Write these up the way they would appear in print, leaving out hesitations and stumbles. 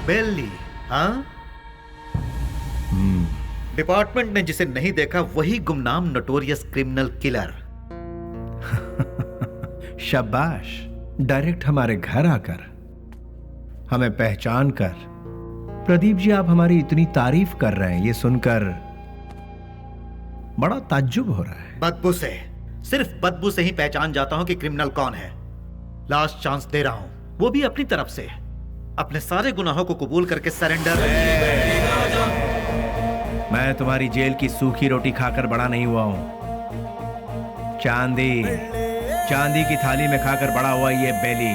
बेली, हाँ? डिपार्टमेंट ने जिसे नहीं देखा वही गुमनाम नोटोरियस क्रिमिनल किलर। शाबाश, डायरेक्ट हमारे घर आकर हमें पहचान कर। प्रदीप जी, आप हमारी इतनी तारीफ कर रहे हैं, ये सुनकर बड़ा ताज्जुब हो रहा है। बदबू से, सिर्फ बदबू से ही पहचान जाता हूं कि क्रिमिनल कौन है। लास्ट चांस दे रहा हूं, वो भी अपनी तरफ से। अपने सारे गुनाहों को कबूल करके सरेंडर। मैं तुम्हारी जेल की सूखी रोटी खाकर बड़ा नहीं हुआ हूं। चांदी की थाली में खाकर बड़ा हुआ ये बेली।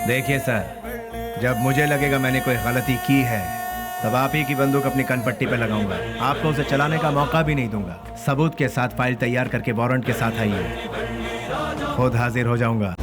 देखिए सर, जब मुझे लगेगा मैंने कोई गलती की है तब आप ही की बंदूक अपनी कनपट्टी पे लगाऊंगा। आपको उसे चलाने का मौका भी नहीं दूंगा। सबूत के साथ फाइल तैयार करके वारंट के साथ आइए, खुद हाजिर हो जाऊंगा।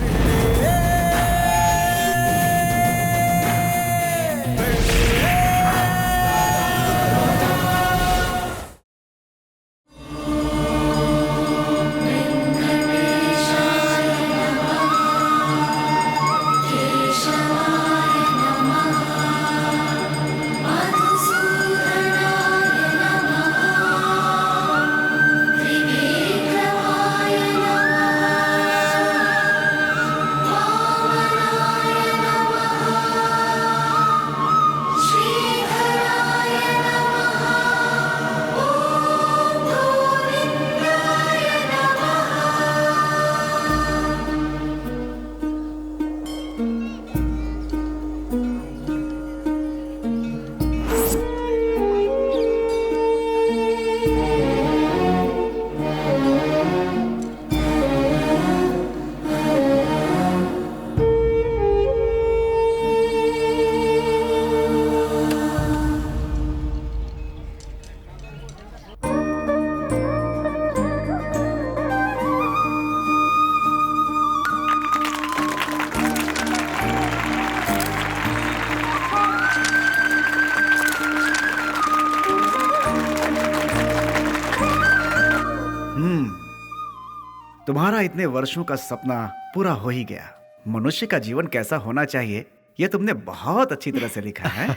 तुम्हारा इतने वर्षों का सपना पूरा हो ही गया। मनुष्य का जीवन कैसा होना चाहिए ये तुमने बहुत अच्छी तरह से लिखा है।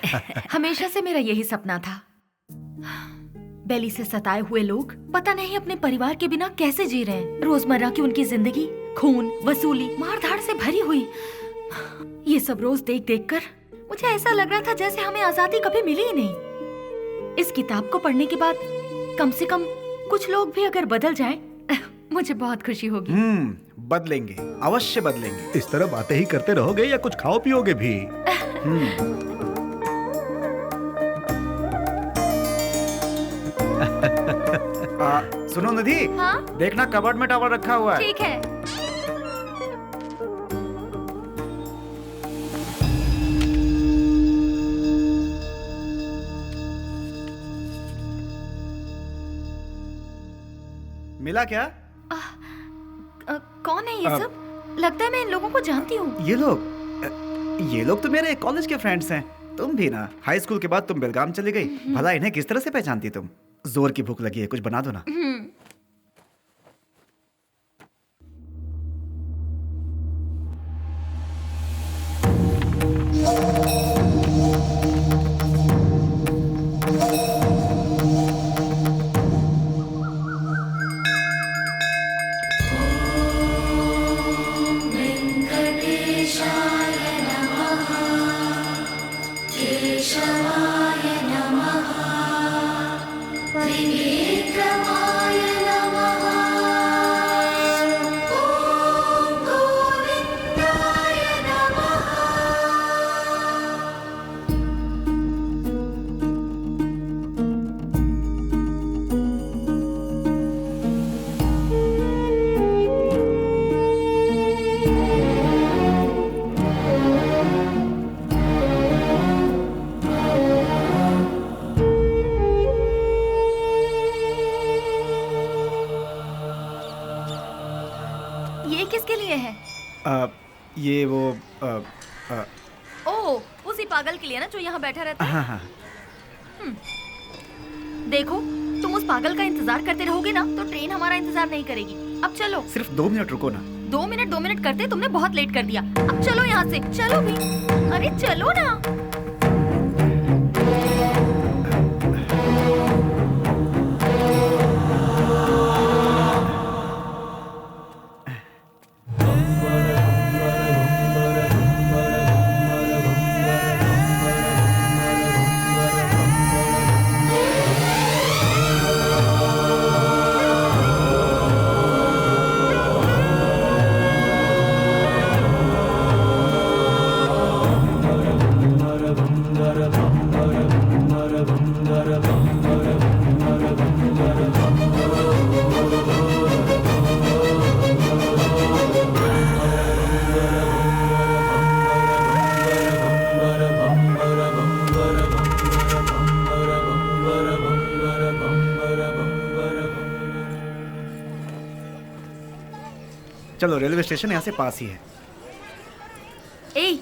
हमेशा से मेरा यही सपना था। बेली से सताए हुए लोग पता नहीं अपने परिवार के बिना कैसे जी रहे हैं। रोजमर्रा की उनकी जिंदगी खून, वसूली, मारधाड़ से भरी हुई। ये सब रोज देख देख कर मुझे ऐसा लग रहा था जैसे हमें आजादी कभी मिली ही नहीं। इस किताब को पढ़ने के बाद कम से कम कुछ लोग भी अगर बदल जाएं, मुझे बहुत खुशी होगी। बदलेंगे, अवश्य बदलेंगे। इस तरह बातें ही करते रहोगे या कुछ खाओ पियोगे भी? सुनो निधि, हाँ? देखना कबर्ड में टॉवल रखा हुआ है। ठीक है। मिला क्या? कौन है ये सब? लगता है मैं इन लोगों को जानती हूँ। ये लोग तो मेरे कॉलेज के फ्रेंड्स हैं। तुम भी ना, हाई स्कूल के बाद तुम बेलगाम चली गई। भला इन्हें किस तरह से पहचानती तुम? जोर की भूख लगी है, कुछ बना दो ना। ये किसके लिए है? ये वो ओह, उसी पागल के लिए ना जो यहाँ बैठा रहता है। हाँ। देखो, तुम उस पागल का इंतजार करते रहोगे ना तो ट्रेन हमारा इंतजार नहीं करेगी। अब चलो। सिर्फ 2 मिनट रुको ना। 2 मिनट करते तुमने बहुत लेट कर दिया। अब चलो यहाँ से, चलो भी। अरे चलो ना। चलो, रेलवे स्टेशन यहाँ से पास ही है। ए,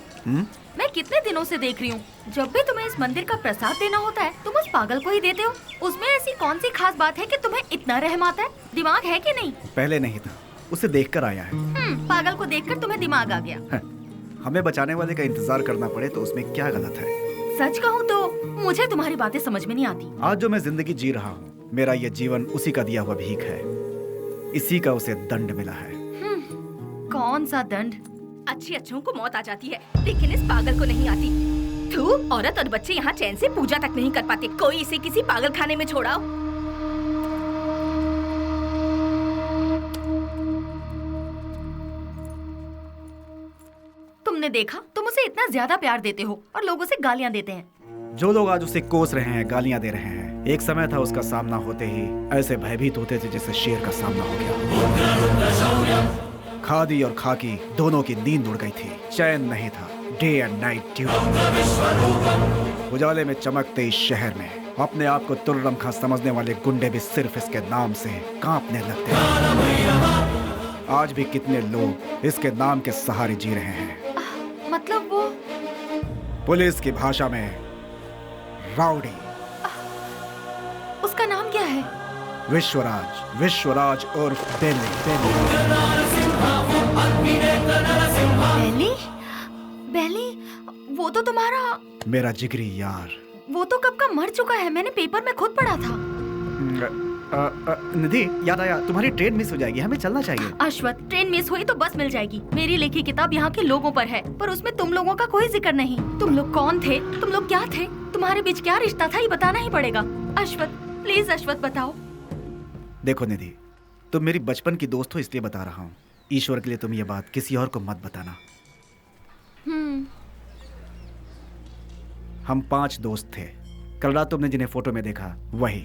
मैं कितने दिनों से देख रही हूँ, जब भी तुम्हें इस मंदिर का प्रसाद देना होता है तुम उस पागल को ही देते हो। उसमें ऐसी कौन सी खास बात है कि तुम्हें इतना रहम आता है? दिमाग है कि नहीं? पहले नहीं था, उसे देखकर आया है। पागल को देखकर तुम्हें दिमाग आ गया। हमें बचाने वाले का इंतजार करना पड़े तो उसमें क्या गलत है? सच कहूँ तो मुझे तुम्हारी बातें समझ में नहीं आती। आज जो मैं जिंदगी जी रहा हूँ, मेरा ये जीवन उसी का दिया हुआ भीख है। इसी का उसे दंड मिला है। कौन सा दंड? अच्छी अच्छों को मौत आ जाती है, लेकिन इस पागल को नहीं आती। थू, औरत और बच्चे यहाँ चैन से पूजा तक नहीं कर पाते। कोई इसे किसी पागल खाने में छोड़ाओ। तुमने देखा, तुम उसे इतना ज्यादा प्यार देते हो और लोग उसे गालियाँ देते हैं। जो लोग आज उसे कोस रहे हैं, गालियां दे रहे हैं, एक समय था उसका सामना होते ही ऐसे भयभीत होते थे जैसे शेर का सामना हो गया। खादी और खाकी दोनों की नींद उड़ गई थी, चैन नहीं था। Day and night duty. उजाले में चमकते इस शहर में अपने आप को तुर्रम खां समझने वाले गुंडे भी सिर्फ इसके नाम से कांपने लगते हैं। आज भी कितने लोग इसके नाम के सहारे जी रहे हैं। मतलब वो पुलिस की भाषा में राउडी। उसका नाम क्या है? विश्वराज। विश्वराज उर्फ बेली। बेली? बेली? वो तो तुम्हारा मेरा जिगरी यार। वो तो कब का मर चुका है, मैंने पेपर में खुद पढ़ा था। निधि, याद आया, तुम्हारी ट्रेन मिस हो जाएगी, हमें चलना चाहिए। अश्वत, ट्रेन मिस हुई तो बस मिल जाएगी। मेरी लिखी किताब यहाँ के लोगों पर है, पर उसमें तुम लोगों का कोई जिक्र नहीं। तुम लोग कौन थे? तुम लोग क्या थे? तुम्हारे बीच क्या रिश्ता था, ये बताना ही पड़ेगा। अश्वत, प्लीज अश्वत बताओ। देखो निधि, तुम मेरी बचपन की दोस्त हो इसलिए बता रहा हूँ। ईश्वर के लिए तुम ये बात किसी और को मत बताना। हम 5 दोस्त थे। कल रात तुमने जिन्हें फोटो में देखा वही।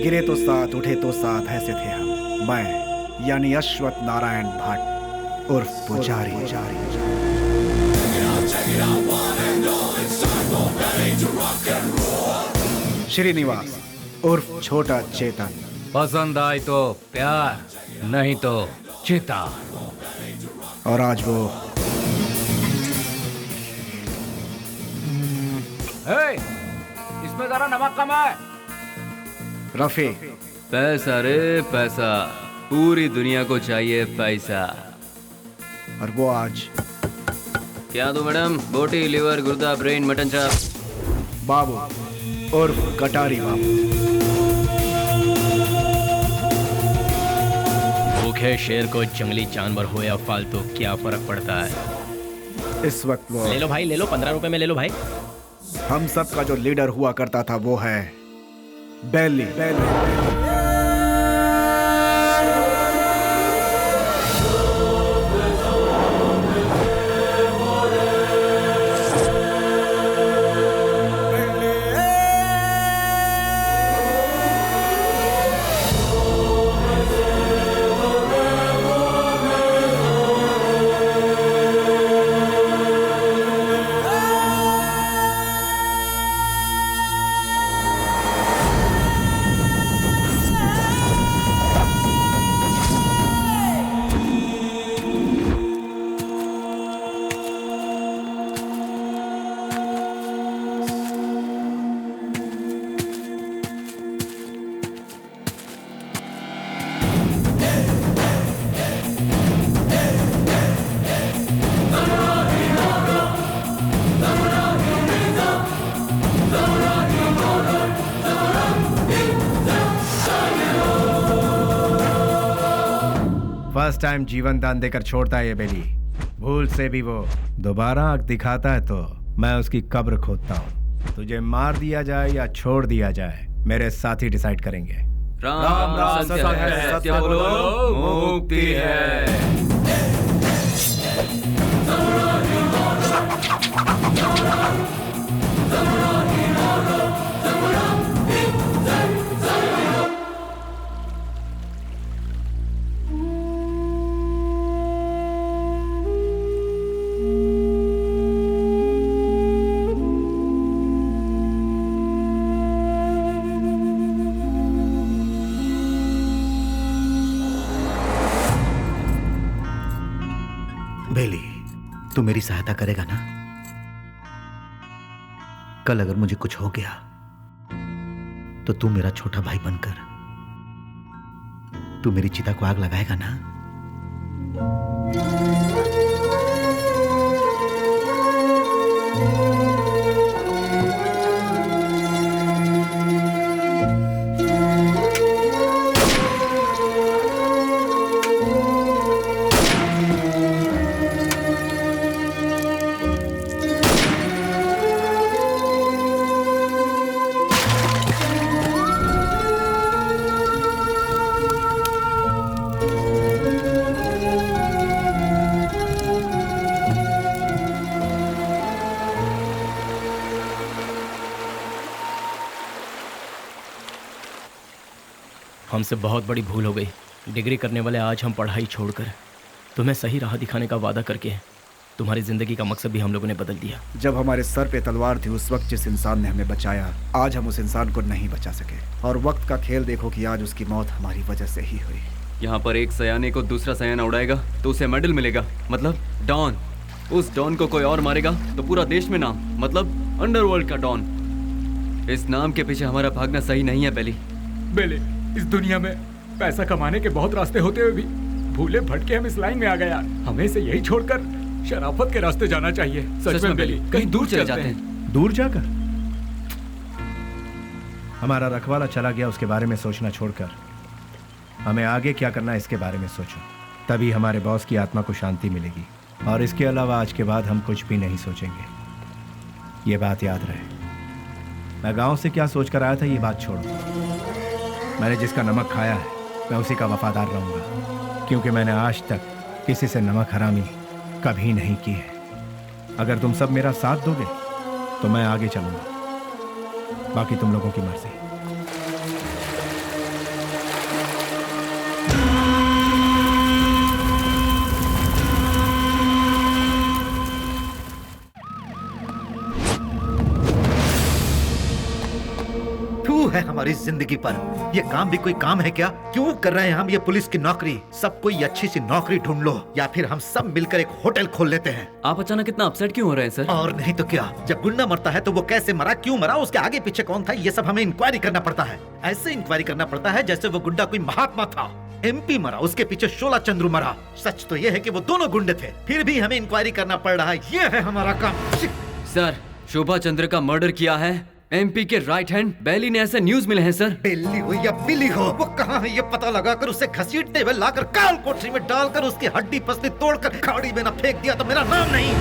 गिरे तो साथ, उठे तो साथ, ऐसे थे हम। मैं यानी अश्वत नारायण भट्ट उर्फ पुजारी। श्रीनिवास उर्फ छोटा चेतन। पसंद आए तो प्यार, नहीं तो चिता। और आज वो इसमें जरा नमक कम है। रफी। पैसा रे पैसा, पूरी दुनिया को चाहिए पैसा। और वो आज क्या दो मैडम? बोटी, लिवर, गुर्दा, ब्रेन, मटन चाप। बाबू उर्फ कटारी बाबू। भूखे शेर को जंगली जानवर हो या फालतू क्या फर्क पड़ता है? इस वक्त वो ले लो भाई, ले लो, 15 रुपए में ले लो भाई। हम सब का जो लीडर हुआ करता था वो है बेली। फर्स्ट टाइम जीवन दान देकर छोड़ता है ये बेली। भूल से भी वो दोबारा आंख दिखाता है तो मैं उसकी कब्र खोदता हूँ। तुझे मार दिया जाए या छोड़ दिया जाए, मेरे साथी डिसाइड करेंगे। राम राम सत्य है, सत्य बोलो मुक्ति है। तू मेरी सहायता करेगा ना? कल अगर मुझे कुछ हो गया तो तू मेरा छोटा भाई बनकर तू मेरी चिता को आग लगाएगा ना? हमसे बहुत बड़ी भूल हो गई। डिग्री करने वाले आज हम पढ़ाई छोड़कर तुम्हें सही राह दिखाने का वादा करके तुम्हारी जिंदगी का मकसद भी हम लोगों ने बदल दिया। जब हमारे सर पे तलवार थी उस वक्त जिस इंसान ने हमें बचाया, आज हम उस इंसान को नहीं बचा सके। और वक्त का खेल देखो कि आज उसकी मौत हमारी वजह से ही हुई। यहाँ पर एक सयाने को दूसरा सयाना उड़ाएगा तो उसे मेडल मिलेगा, मतलब डॉन। उस डॉन को कोई और मारेगा तो पूरा देश में नाम, मतलब अंडरवर्ल्ड का डॉन। इस नाम के पीछे हमारा भागना सही नहीं है बेली। बेली, इस दुनिया में पैसा कमाने के बहुत रास्ते होते हुए भी भूले भटके हम इस लाइन में आ गए यार। हमें इसे यही छोड़कर शराफत के रास्ते जाना चाहिए। सच में बेली, कहीं दूर चले जाते हैं। दूर जाकर? हमारा रखवाला चला गया, उसके बारे में सोचना छोड़कर हमें आगे क्या करना है इसके बारे में सोचो। तभी हमारे बॉस की आत्मा को शांति मिलेगी। और इसके अलावा आज के बाद हम कुछ भी नहीं सोचेंगे। ये बात याद रहे। मैं गांव से क्या सोचकर आया था ये बात छोड़ो। मैंने जिसका नमक खाया है मैं उसी का वफादार रहूंगा, क्योंकि मैंने आज तक किसी से नमक हरामी कभी नहीं की है। अगर तुम सब मेरा साथ दोगे तो मैं आगे चलूंगा, बाकी तुम लोगों की मर्जी। है हमारी जिंदगी पर। ये काम भी कोई काम है क्या? क्यों कर रहे हैं हम ये पुलिस की नौकरी? सब कोई अच्छी सी नौकरी ढूंढ लो या फिर हम सब मिलकर एक होटल खोल लेते हैं। आप अचानक इतना अपसेट क्यों हो रहे हैं सर? और नहीं तो क्या, जब गुंडा मरता है तो वो कैसे मरा, क्यों मरा, उसके आगे पीछे कौन था, ये सब हमें इंक्वायरी करना पड़ता है। ऐसे इंक्वायरी करना पड़ता है जैसे वो गुंडा कोई महात्मा था। MP मरा, उसके पीछे शोला चंद्रू मरा। सच तो ये है कि वो दोनों गुंडे थे, फिर भी हमें इंक्वायरी करना पड़ रहा है। ये है हमारा काम। सर, शोभा चंद्र का मर्डर किया है MP के राइट हैंड बेली ने, ऐसे न्यूज मिले हैं सर। बेली हो या बिली हो, वो कहाँ है ये पता लगाकर उसे घसीटते हुए लाकर काल कोठरी में डालकर उसकी हड्डी पसली तोड़कर खाड़ी में न फेंक दिया तो मेरा नाम नहीं।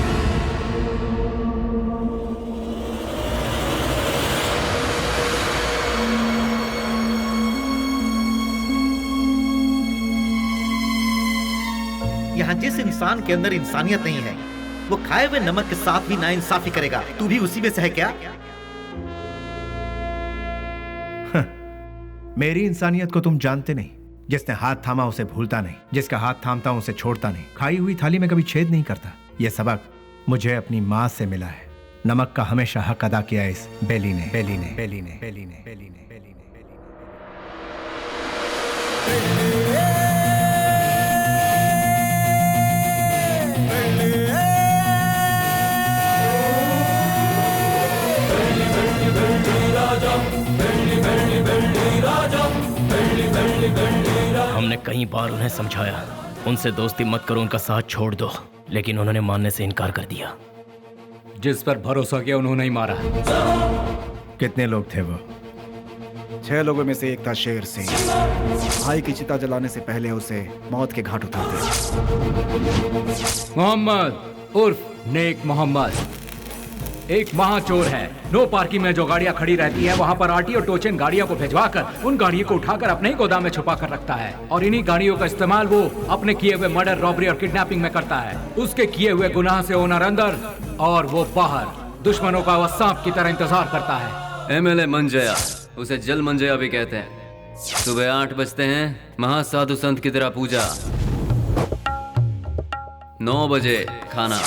यहाँ जिस इंसान के अंदर इंसानियत नहीं है वो खाए हुए नमक के साथ भी नाइंसाफी करेगा। तू भी उसी में से है क्या? मेरी इंसानियत को तुम जानते नहीं। जिसने हाथ थामा उसे भूलता नहीं, जिसका हाथ थामता उसे छोड़ता नहीं, खाई हुई थाली में कभी छेद नहीं करता। यह सबक मुझे अपनी माँ से मिला है। नमक का हमेशा हक अदा किया इस बेली ने, बेली ने, बेली ने, बेली ने, बेली ने, बेली ने, हमने कई बार उन्हें समझाया, उनसे दोस्ती मत करो, उनका साथ छोड़ दो, लेकिन उन्होंने मानने से इनकार कर दिया। जिस पर भरोसा किया उन्होंने ही मारा। कितने लोग थे वो? 6 लोगों में से एक था शेर सिंह। भाई की चिता जलाने से पहले उसे मौत के घाट उतारते। मोहम्मद उर्फ नेक मोहम्मद एक महाचोर है। नो पार्किंग में जो गाड़ियां खड़ी रहती है वहां पर आरटीओ टोचन गाड़ियों को भिजवाकर उन गाड़ियों को उठाकर अपने ही गोदाम में छुपा कर रखता है और इन्हीं गाड़ियों का इस्तेमाल वो अपने किए हुए मर्डर, रॉबरी और किडनैपिंग में करता है। उसके किए हुए गुनाह से ओनर अंदर और वो बाहर, दुश्मनों का वह सांप की तरह इंतजार करता है। MLA मंजया, उसे जल मंजया भी कहते हैं। सुबह 8 बजते हैं, महासाधु संत की तरह पूजा, 9 बजे खाना,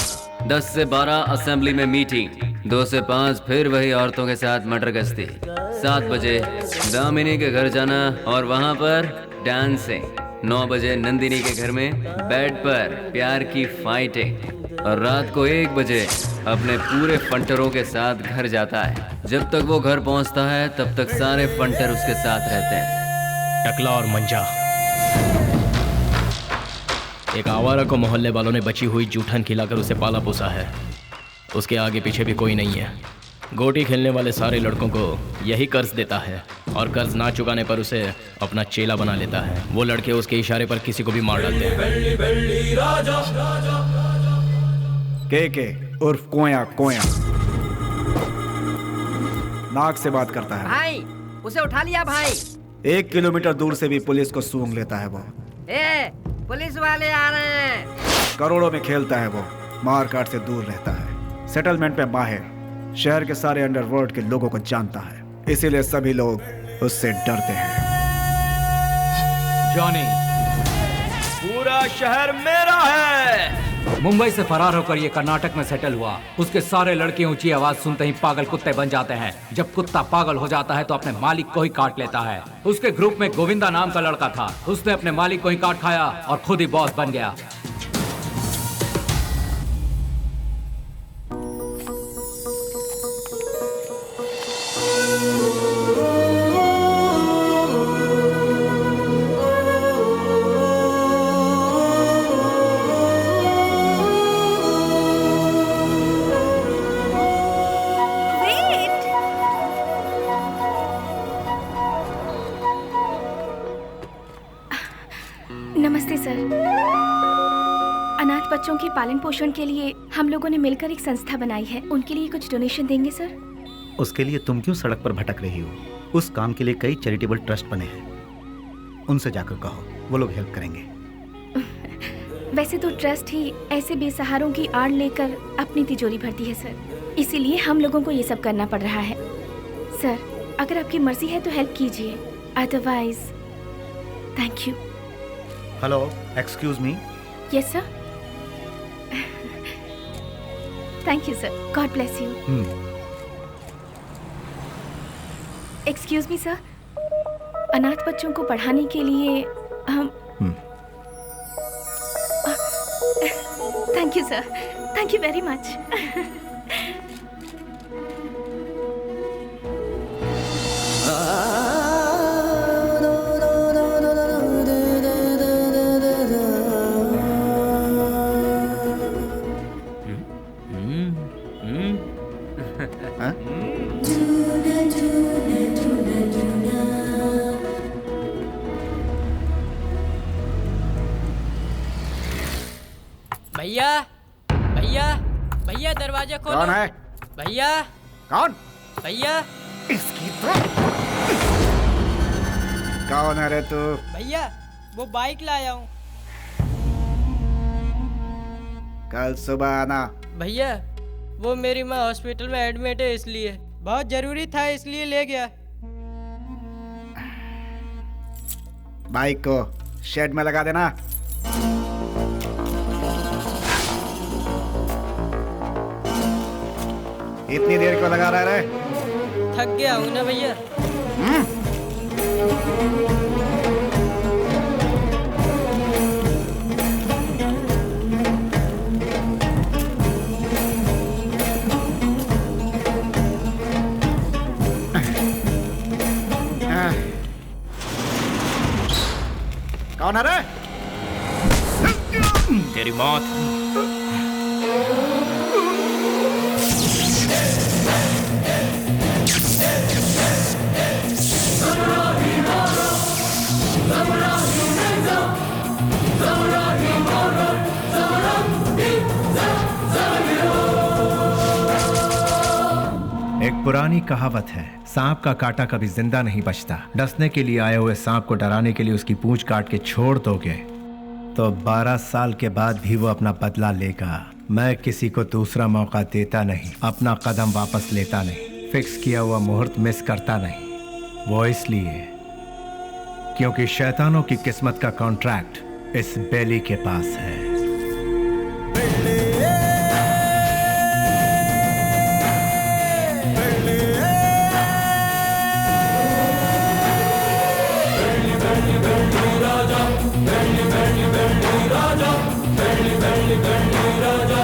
10 से 12 असेंबली में मीटिंग, 2 से 5 फिर वही औरतों के साथ मटर गश्ती, 7 बजे दामिनी के घर जाना और वहां पर डांसिंग, 9 बजे नंदिनी के घर में बेड पर प्यार की फाइटिंग, और रात को 1 बजे अपने पूरे फंटरों के साथ घर जाता है। जब तक वो घर पहुंचता है तब तक सारे फंटर उसके साथ रहते हैं। टकला और मंजा, एक आवारा को मोहल्ले वालों ने बची हुई जूठन खिलाकर उसे पाला पोसा है। उसके आगे पीछे भी कोई नहीं है। गोटी खेलने वाले सारे लड़कों को यही कर्ज देता है और कर्ज ना चुकाने पर उसे अपना चेला बना लेता है। वो लड़के उसके इशारे पर किसी को भी मार डालते हैं। के उर्फ कोया कोया नाक से बात करता है। भाई उसे उठा लिया भाई। 1 किलोमीटर दूर से भी पुलिस को सूंघ लेता है वो। पुलिस वाले आ रहे हैं। करोड़ों में खेलता है वो, मार काट से दूर रहता है, सेटलमेंट पे माहिर, शहर के सारे अंडरवर्ल्ड के लोगों को जानता है, इसीलिए सभी लोग उससे डरते हैं। जॉनी, पूरा शहर मेरा है। मुंबई से फरार होकर ये कर्नाटक में सेटल हुआ। उसके सारे लड़के ऊंची आवाज सुनते ही पागल कुत्ते बन जाते हैं। जब कुत्ता पागल हो जाता है तो अपने मालिक को ही काट लेता है। उसके ग्रुप में गोविंदा नाम का लड़का था। उसने अपने मालिक को ही काट खाया और खुद ही बॉस बन गया। नमस्ते सर। अनाथ बच्चों के पालन पोषण के लिए हम लोगों ने मिलकर एक संस्था बनाई है। उनके लिए कुछ डोनेशन देंगे सर? उसके लिए तुम क्यों सड़क पर भटक रही हो? उस काम के लिए कई चैरिटेबल ट्रस्ट बने हैं, उनसे जाकर कहो, वो लोग हेल्प करेंगे। वैसे तो ट्रस्ट ही ऐसे बेसहारों की आड़ लेकर अपनी तिजोरी भरती है सर, इसीलिए हम लोगों को ये सब करना पड़ रहा है। सर अगर आपकी मर्जी है तो हेल्प कीजिए, otherwise thank you. Hello, excuse me. Yes sir. Thank you sir, God bless you. Excuse me sir, अनाथ बच्चों को पढ़ाने के लिए हम thank you sir, thank you very much. भैया भैया भैया दरवाजा खोलो। कौन है? भैया। कौन? भैया। इसकी तो कौन है रे तू? भैया वो बाइक लाया हूँ। कल सुबह आना। भैया वो मेरी माँ हॉस्पिटल में एडमिट है, इसलिए बहुत जरूरी था, इसलिए ले गया। बाइक को शेड में लगा देना। इतनी देर क्यों लगा रहा है? थक गया हूँ ना भैया। कौन है रे? तेरी मौत। एक पुरानी कहावत है, सांप का काटा कभी जिंदा नहीं बचता। डसने के लिए आए हुए सांप को डराने के लिए उसकी पूंछ काट के छोड़ दोगे तो 12 साल के बाद भी वो अपना बदला लेगा। मैं किसी को दूसरा मौका देता नहीं, अपना कदम वापस लेता नहीं, फिक्स किया हुआ मुहूर्त मिस करता नहीं। वो इसलिए क्योंकि शैतानों की किस्मत का कॉन्ट्रैक्ट इस बेली के पास है। राजा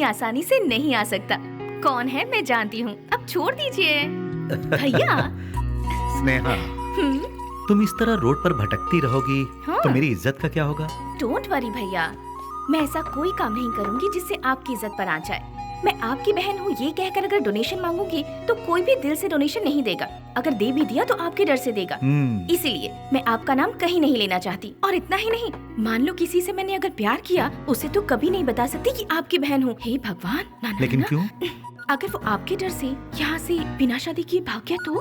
इतनी आसानी से नहीं आ सकता। कौन है मैं जानती हूँ, अब छोड़ दीजिए। भैया। स्नेहा, तुम इस तरह रोड पर भटकती रहोगी हाँ। तो मेरी इज्जत का क्या होगा? डोंट वरी भैया, मैं ऐसा कोई काम नहीं करूँगी जिससे आपकी इज्जत पर आ जाए। मैं आपकी बहन हूँ ये कहकर अगर डोनेशन मांगूंगी तो कोई भी दिल से डोनेशन नहीं देगा। अगर दे भी दिया तो आपके डर से देगा। इसीलिए मैं आपका नाम कहीं नहीं लेना चाहती। और इतना ही नहीं, मान लो किसी से मैंने अगर प्यार किया, उसे तो कभी नहीं बता सकती कि आपकी बहन हूँ। हे भगवान, ना, लेकिन क्यों? अगर वो आपके डर से यहाँ से बिना शादी किए भाग गया तो?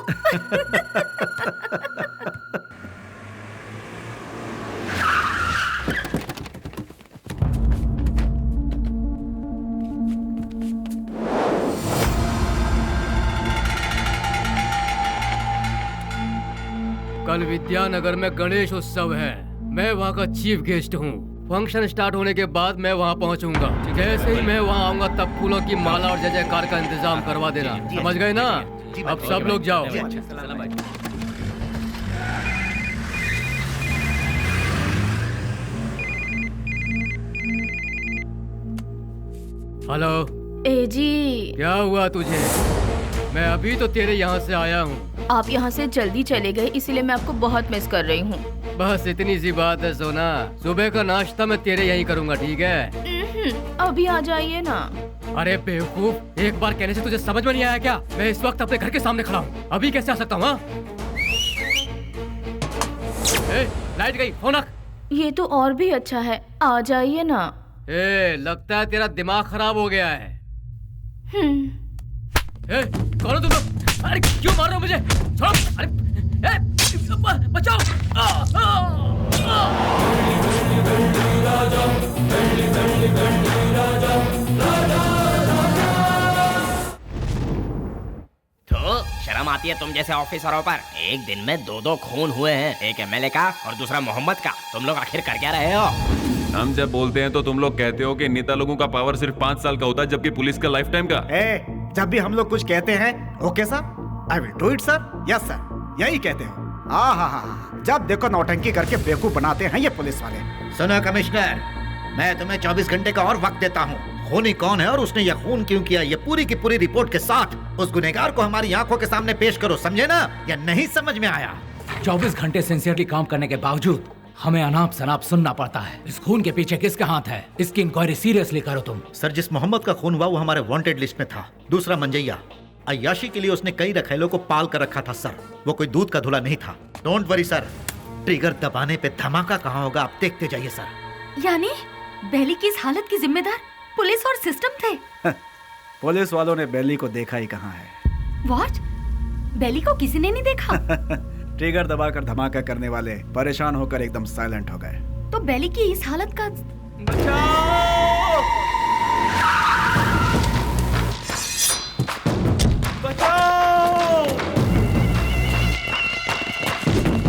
कल विद्यानगर में गणेश उत्सव है। मैं वहाँ का चीफ गेस्ट हूँ। फंक्शन स्टार्ट होने के बाद मैं वहाँ पहुँचूंगा। जैसे ही मैं वहाँ आऊँगा तब फूलों की माला और जय जयकार का इंतजाम करवा देना। समझ गए ना? अब सब लोग जाओ। हेलो। ए जी, क्या हुआ तुझे? मैं अभी तो तेरे यहाँ से आया हूँ। आप यहाँ से जल्दी चले गए, इसीलिए मैं आपको बहुत मिस कर रही हूँ। बस इतनी सी बात है सोना। सुबह का नाश्ता मैं तेरे यहीं करूँगा, ठीक है? अभी आ जाइए ना। अरे बेवकूफ, एक बार कहने से तुझे समझ में नहीं आया क्या? मैं इस वक्त अपने घर के सामने खड़ा हूँ, अभी कैसे आ सकता हूँ? लाइट गई, फोन रख। ये तो और भी अच्छा है, आ जाइए ना। लगता है तेरा दिमाग खराब हो गया है। कौन हो तुम लोग? अरे क्यों मार रहे हो मुझे? छोड़ो! अरे बचाओ! तो शर्म आती है तुम जैसे ऑफिसरों पर? एक दिन में 2 खून हुए हैं, एक एमएलए का और दूसरा मोहम्मद का। तुम लोग आखिर कर क्या रहे हो? हम जब बोलते हैं तो तुम लोग कहते हो कि नेता लोगों का पावर सिर्फ 5 साल का होता है, जबकि पुलिस का लाइफ टाइम का। जब भी हम लोग कुछ कहते हैं, okay sir, I will do it sir, yes sir, यही कहते हो। जब देखो नौटंकी करके बेवकूफ बनाते हैं ये पुलिस वाले। सुनो कमिश्नर, मैं तुम्हें 24 घंटे का और वक्त देता हूँ। खूनी कौन है और उसने यह खून क्यों किया, ये पूरी की पूरी रिपोर्ट के साथ उस गुनहगार को हमारी आंखों के सामने पेश करो, समझे ना? या नहीं समझ में आया? 24 घंटे सिंसियरली काम करने के बावजूद हमें अनाप शनाप सुनना पड़ता है। इस खून के पीछे किसका हाथ है? इसकी इंक्वायरी सीरियसली करो तुम। सर, जिस मोहम्मद का खून हुआ वो हमारे वांटेड लिस्ट में था। दूसरा मंजैया, अय्याशी के लिए उसने कई रखेलों को पाल कर रखा था सर। वो कोई दूध का धुला नहीं था। डोंट वरी सर, ट्रिगर दबाने पे धमाका कहाँ होगा आप देखते जाइए सर। यानी बेली की इस हालत की जिम्मेदार पुलिस और सिस्टम थे? पुलिस वालों ने बेली को देखा ही कहाँ है। व्हाट? बेली को किसी ने नहीं देखा? ट्रिगर दबाकर धमाका करने वाले परेशान होकर एकदम साइलेंट हो गए। तो बेली की इस हालत का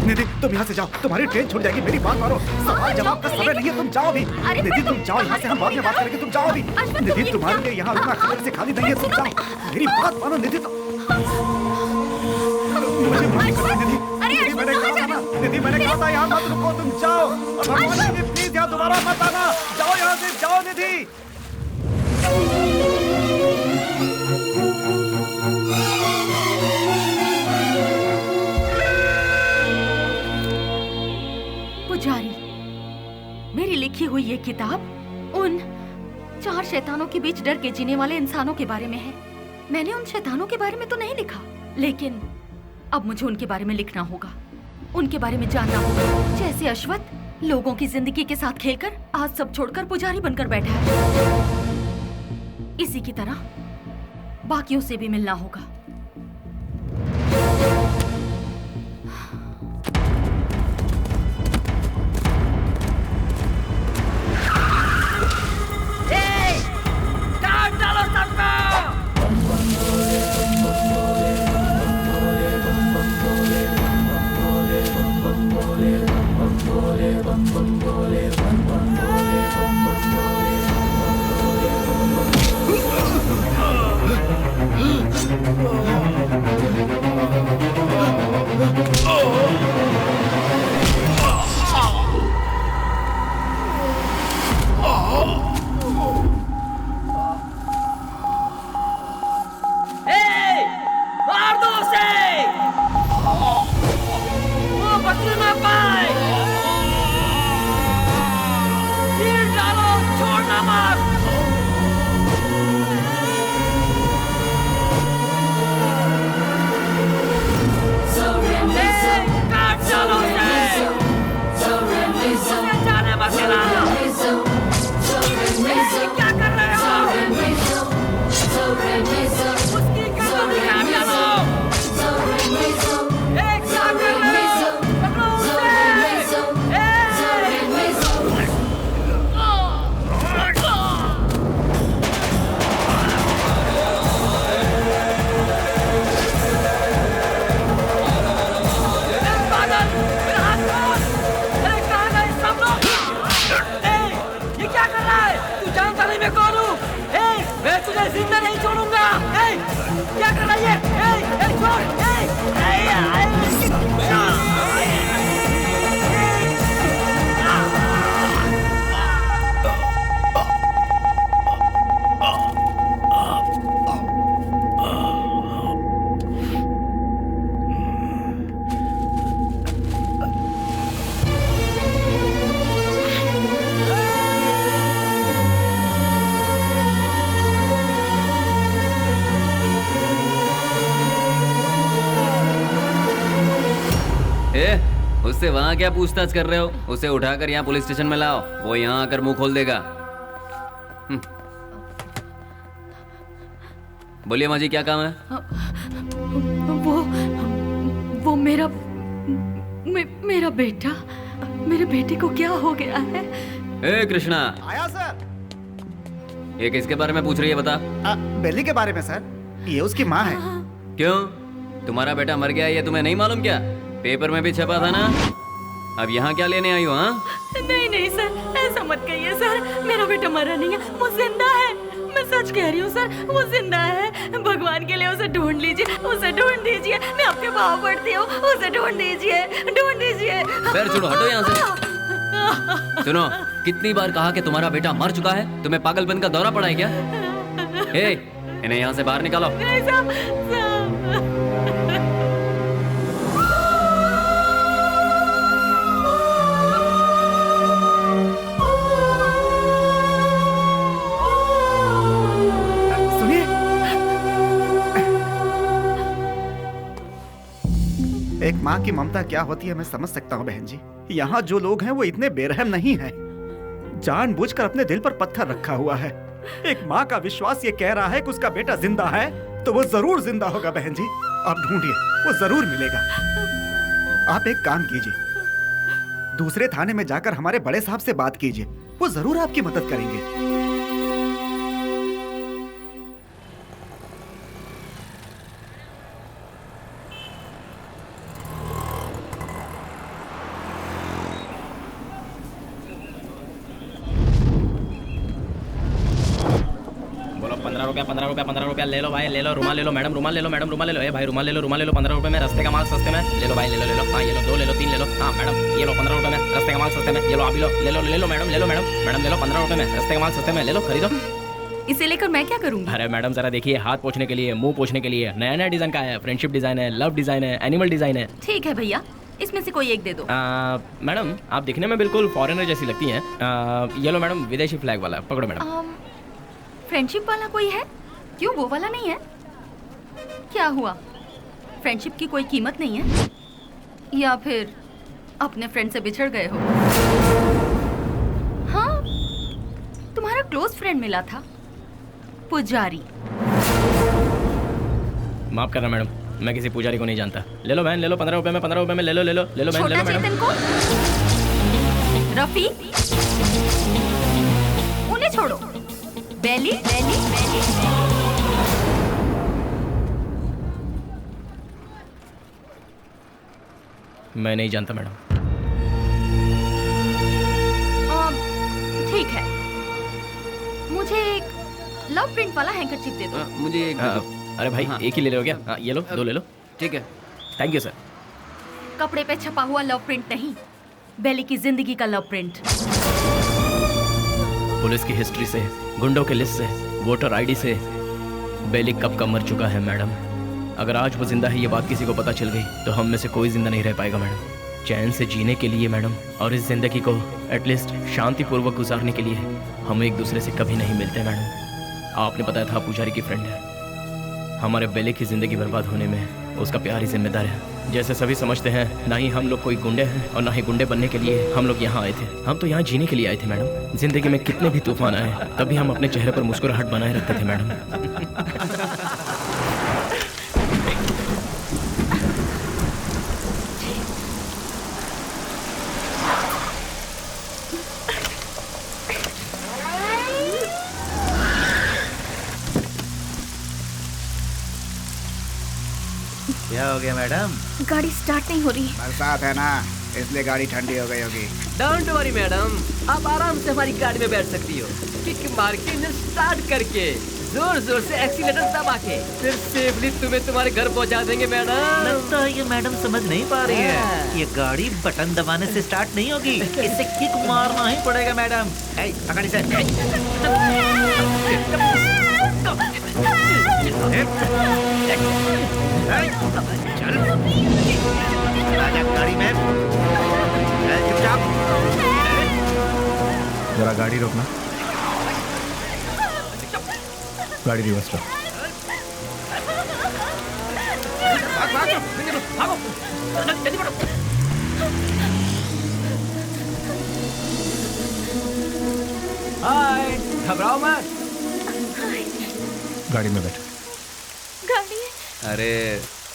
निधि, तुम यहाँ से जाओ, तुम्हारी ट्रेन छूट जाएगी। मेरी बात मानो, सवाल जवाब का समय नहीं है, तुम जाओ भी। निधि तुम जाओ यहाँ से, हम बाद में बात करेंगे, तुम जाओ भी। निधि तुम्हारे लिए यहाँ रुकना खबर से खाली नहीं है, तुम जाओ। मेरी बात मानो निधि, मुझे माफ करना निधि। निधि मैंने कहा था ना, निधि मैंने कहा था यहाँ मत रुको, तुम जाओ। भगवान निधि प्लीज यहाँ दोबारा मत आना, जाओ यहाँ से, जाओ निधि। पुजारी, मेरी लिखी हुई ये किताब उन 4 शैतानों के बीच डर के जीने वाले इंसानों के बारे में है। मैंने उन शैतानों के बारे में तो नहीं लिखा, लेकिन अब मुझे उनके बारे में लिखना होगा, उनके बारे में जानना होगा। जैसे अश्वत्थ लोगों की जिंदगी के साथ खेलकर आज सब छोड़कर पुजारी बनकर बैठा है, इसी की तरह बाकियों से भी मिलना होगा। उससे वहाँ क्या पूछताछ कर रहे हो? उसे उठाकर यहाँ पुलिस स्टेशन में लाओ, वो यहाँ आकर मुंह खोल देगा। बोलिए माँ जी, क्या काम है? वो मेरा बेटा, मेरे बेटे को क्या हो गया है? ए कृष्णा, आया सर। ये किसके बारे में पूछ रही है बता? बेली के बारे में सर, ये उसकी माँ है। क्यों, तुम्हारा बेटा मर गया ये तुम्हें नहीं मालूम क्या? पेपर में भी छपा था ना। अब यहाँ क्या लेने आई हो? हाँ नहीं सर, ऐसा मत कहिए सर, मेरा बेटा मरा नहीं है, वो जिंदा है। मैं सच कह रही हूँ सर, वो जिंदा है। भगवान के लिए उसे ढूंढ लीजिए, उसे ढूंढ दीजिए, मैं आपके पाँव पड़ती हूँ, उसे ढूंढ दीजिए, ढूंढ दीजिए। पैर छोड़ो, हटो यहाँ से। सुनो, कितनी बार कहा कि तुम्हारा बेटा मर चुका है? तुम्हें पागलपन का दौरा पड़ा है क्या? इन्हें यहाँ से बाहर निकालो। एक माँ की ममता क्या होती है मैं समझ सकता हूँ बहन जी। यहाँ जो लोग हैं वो इतने बेरहम नहीं हैं। जानबूझकर अपने दिल पर पत्थर रखा हुआ है। एक माँ का विश्वास ये कह रहा है कि उसका बेटा जिंदा है, तो वो जरूर जिंदा होगा बहन जी। आप ढूंढिए, वो जरूर मिलेगा। आप एक काम कीजिए, दूसरे थाने में जाकर हमारे बड़े साहब से बात कीजिए, वो जरूर आपकी मदद करेंगे। ₹15 ले लो भाई, ले लो। रुमाल ले लो मैडम, रुमाल ले लो मैडम, रुमाल ले लो। भाई रुमाल ले लो, ₹15 में। रास्ते का माल सस्ते में ले लो भाई, ले लो। हाँ ये लो, 2 ले लो, 3 ले लो। हाँ मैडम ये लो, ₹15 में। रास्ते का माल सस्ते में, ये लो आप भी लो, ले लो मैडम, ले लो मैडम ले लो, ₹15 में। रास्ते का माल सस्ते में, ले लो, खरीदो। इसे लेकर मैं क्या करूँगी? अरे मैडम जरा देखिए, हाथ पोंछने के लिए, मुंह पोंछने के लिए नया डिजाइन का है। फ्रेंडशिप डिजाइन है, लव डिजाइन है, एनिमल डिजाइन है। ठीक है भैया, इसमें से कोई एक दे दो। मैडम आप दिखने में बिल्कुल फॉरेनर जैसी लगती हैं। ये लो मैडम, विदेशी फ्लैग वाला, पकड़ो मैडम। फ्रेंडशिप वाला कोई है? क्यों, वो वाला नहीं है? क्या हुआ, फ्रेंडशिप की कोई कीमत नहीं है? या फिर अपने फ्रेंड से बिछड़ गए हो? हाँ, तुम्हारा क्लोज फ्रेंड मिला था, पुजारी। माफ करना मैडम, मैं किसी पुजारी को नहीं जानता। ले लो बहन, ले लो, ₹15 में, ₹15 में ले लो बहन, ले लो मैडम। को रफी, उन्हें छोड़ो। बेली मैं नहीं जानता मैडम। ठीक है, मुझे एक लव प्रिंट वाला हैंकरचीफ दे दो। मुझे एक अरे भाई एक ही ले लो क्या? हाँ ये लो, 2 ले लो। ठीक है, थैंक यू सर। कपड़े पे छपा हुआ लव प्रिंट नहीं, बेली की जिंदगी का लव प्रिंट। पुलिस की हिस्ट्री से, गुंडों के लिस्ट से, वोटर आईडी से बेली कब का मर चुका है मैडम। अगर आज वो जिंदा है ये बात किसी को पता चल गई तो हम में से कोई जिंदा नहीं रह पाएगा मैडम। चैन से जीने के लिए मैडम, और इस जिंदगी को एटलीस्ट शांतिपूर्वक गुजारने के लिए हम एक दूसरे से कभी नहीं मिलते मैडम। आपने बताया था पुजारी की फ्रेंड है। हमारे बेली की जिंदगी बर्बाद होने में उसका प्यार ही जिम्मेदार है। जैसे सभी समझते हैं, ना ही हम लोग कोई गुंडे हैं और ना ही गुंडे बनने के लिए हम लोग यहाँ आए थे। हम तो यहाँ जीने के लिए आए थे मैडम। जिंदगी में कितने भी तूफान आए तभी हम अपने चेहरे पर मुस्कुराहट बनाए रखते थे मैडम। क्या हो गया मैडम? गाड़ी स्टार्ट नहीं हो रही। बरसात है ना, इसलिए गाड़ी ठंडी हो गई होगी। डोंट वरी मैडम, आप आराम से हमारी गाड़ी में बैठ सकती हो। किक मार के इंजन स्टार्ट करके जोर जोर से एक्सीलेटर दबा के फिर सेफली तुम्हें तुम्हारे घर पहुंचा देंगे मैडम। लगता है ये मैडम समझ नहीं पा रही है। ये गाड़ी बटन दबाने से स्टार्ट नहीं होगी, इसे किक मारना ही पड़ेगा मैडम। गाड़ी से चल आजा गाड़ी में। चुपचाप जरा गाड़ी रोकना। गाड़ी रिवर्स लो। हाय, घबराओ मत। गाड़ी में बैठो। गाड़ी अरे